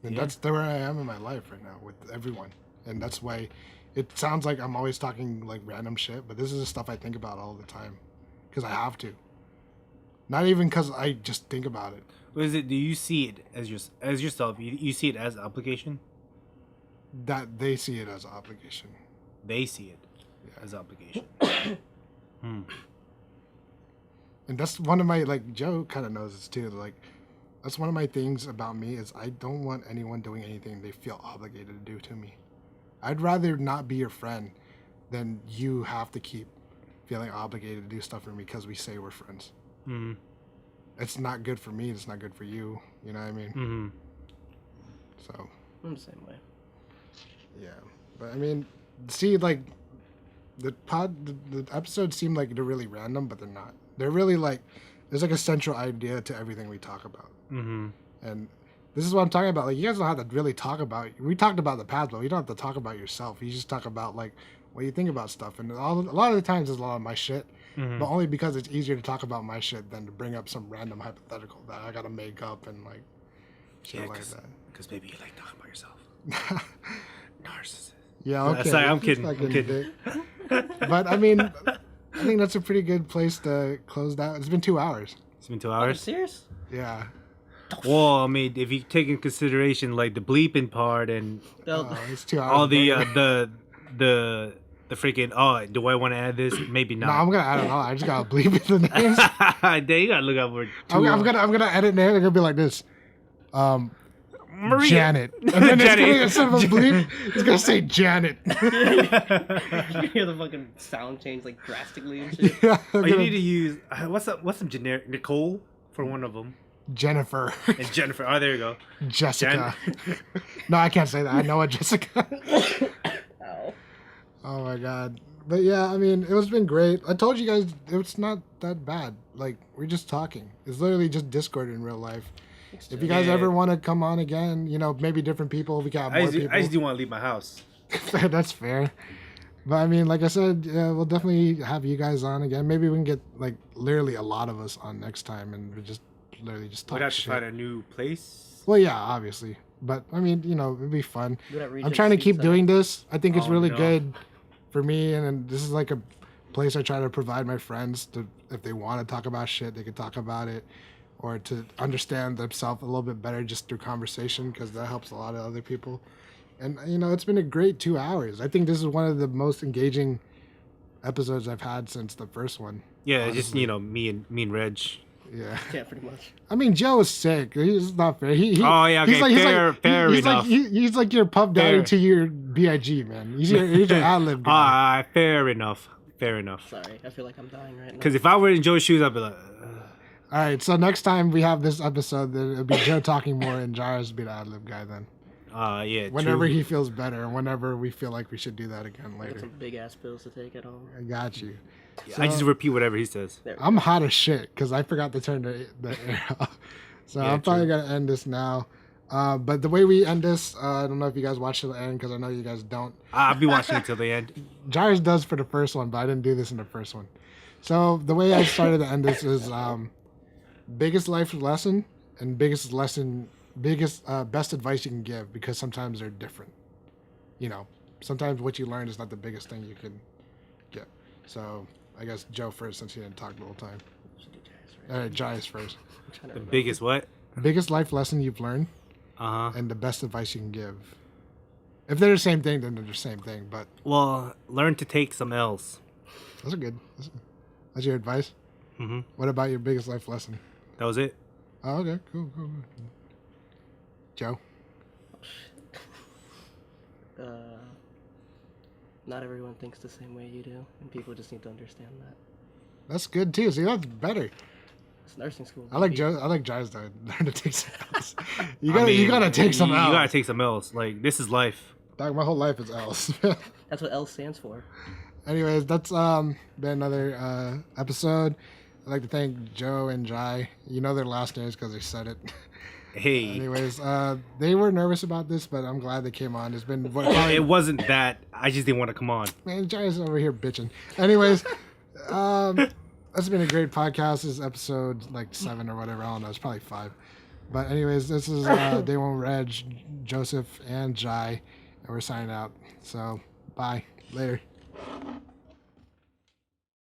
that's where I am in my life right now with everyone. And that's why it sounds like I'm always talking like random shit, but this is the stuff I think about all the time because I have to. Not even because I just think about it. What is it? Do you see it as yourself? You see it as obligation? That they see it as obligation. They see it as obligation. And that's one of my, like, Joe kind of knows this too. Like, that's one of my things about me is I don't want anyone doing anything they feel obligated to do to me. I'd rather not be your friend than you have to keep feeling obligated to do stuff for me because we say we're friends. It's not good for me. It's not good for you. You know what I mean? So. I'm the same way. Yeah. But, I mean, see, like, the episodes seem like they're really random, but they're not. They're really like, there's like a central idea to everything we talk about. And this is what I'm talking about. Like, you guys don't have to really talk about, we talked about the past, but you don't have to talk about yourself. You just talk about like what you think about stuff. And a lot of the times there's a lot of my shit, but only because it's easier to talk about my shit than to bring up some random hypothetical that I got to make up and like shit like that. Because maybe you like talking about yourself. Narcissist. Yeah, okay. Sorry, I'm kidding. But I mean, I think that's a pretty good place to close that. It's been 2 hours. It's been 2 Are you hours? serious? Yeah. Well, I mean, if you take in consideration like the bleeping part and It's 2 hours. all the freaking do I want to add this? Maybe not. No, I'm gonna add it all. I just gotta bleep it the names. Dang, you gotta look out for. I'm gonna edit names. It's gonna be like this. Maria. Janet. And then instead of a bleep, it's gonna say Janet. You hear the fucking sound change like drastically and shit. Yeah, You need to use what's some generic Nicole for one of them. Jennifer. And Jennifer. Oh, there you go. Jessica. No, I can't say that. I know a Jessica. Ow. Oh my god. But yeah, I mean, it's been great. I told you guys it's not that bad. Like, we're just talking. It's literally just Discord in real life. If you guys ever want to come on again, you know, maybe different people, we got more people. I just do want to leave my house. That's fair. But I mean, like I said, we'll definitely have you guys on again. Maybe we can get like literally a lot of us on next time and we just literally just talk We'd have shit. to find a new place. Well, yeah, obviously. But I mean, you know, it'd be fun. I'm I'm trying to keep doing this. I think it's really no. good for me, and this is like a place I try to provide my friends to, if they want to talk about shit, they can talk about it, or to understand themselves a little bit better just through conversation, because that helps a lot of other people. And you know, it's been a great 2 hours. I think this is one of the most engaging episodes I've had since the first one. Yeah, honestly. just me and Reg. Yeah. Yeah, pretty much. I mean, Joe is sick. He's not fair. Oh, yeah, okay, fair enough. He's like your pub daddy Fair. to your BIG, man. He's your ad-lib guy. Fair enough. Sorry, I feel like I'm dying right now. Because if I were in Joe's shoes, I'd be like, All right, so next time we have this episode, then it'll be Joe talking more and Jairus will be the ad-lib guy then. yeah. Whenever true. he feels better, whenever we feel like we should do that again I got later. some big ass pills to take at home. I got you. Yeah, So- I just repeat whatever he says. There we I'm hot as shit because I forgot to turn the air off. So Yeah, I'm probably true. going to end this now. But the way we end this, I don't know if you guys watch till the end because I know you guys don't. I'll be watching it till the end. Jairus does for the first one, but I didn't do this in the first one. So the way I started to end this is biggest life lesson and best advice you can give, because sometimes they're different. You know, sometimes what you learn is not the biggest thing you can get. So I guess Joe first, since he didn't talk the whole time. Just do Jairus, All right, Jairus first. I'm trying to The remember. biggest what? Biggest life lesson you've learned and the best advice you can give. If they're the same thing, then they're the same thing. But Well, learn to take some L's. those are good. That's your advice. Mm-hmm. What about your biggest life lesson? That was it. Oh, okay, cool. Joe? Not everyone thinks the same way you do, and people just need to understand that. That's good too. See, that's better. It's nursing school. I like baby. Joe. I like Jairus though. Learn to take some L's. You gotta take some L's. You gotta take some L's. Like, this is life. Dog, my whole life is L's. That's what L stands for. Anyways, that's been another episode. I'd like to thank Joe and Jai. You know their last names because they said it. Hey. Anyways, they were nervous about this, but I'm glad they came on. It's been It wasn't that. I just didn't want to come on. Man, Jai's over here bitching. Anyways, that's been a great podcast. This is episode like 7 or whatever. I don't know. It's probably 5. But anyways, this is Day One Reg, Joseph, and Jai, and we're signing out. So, bye. Later.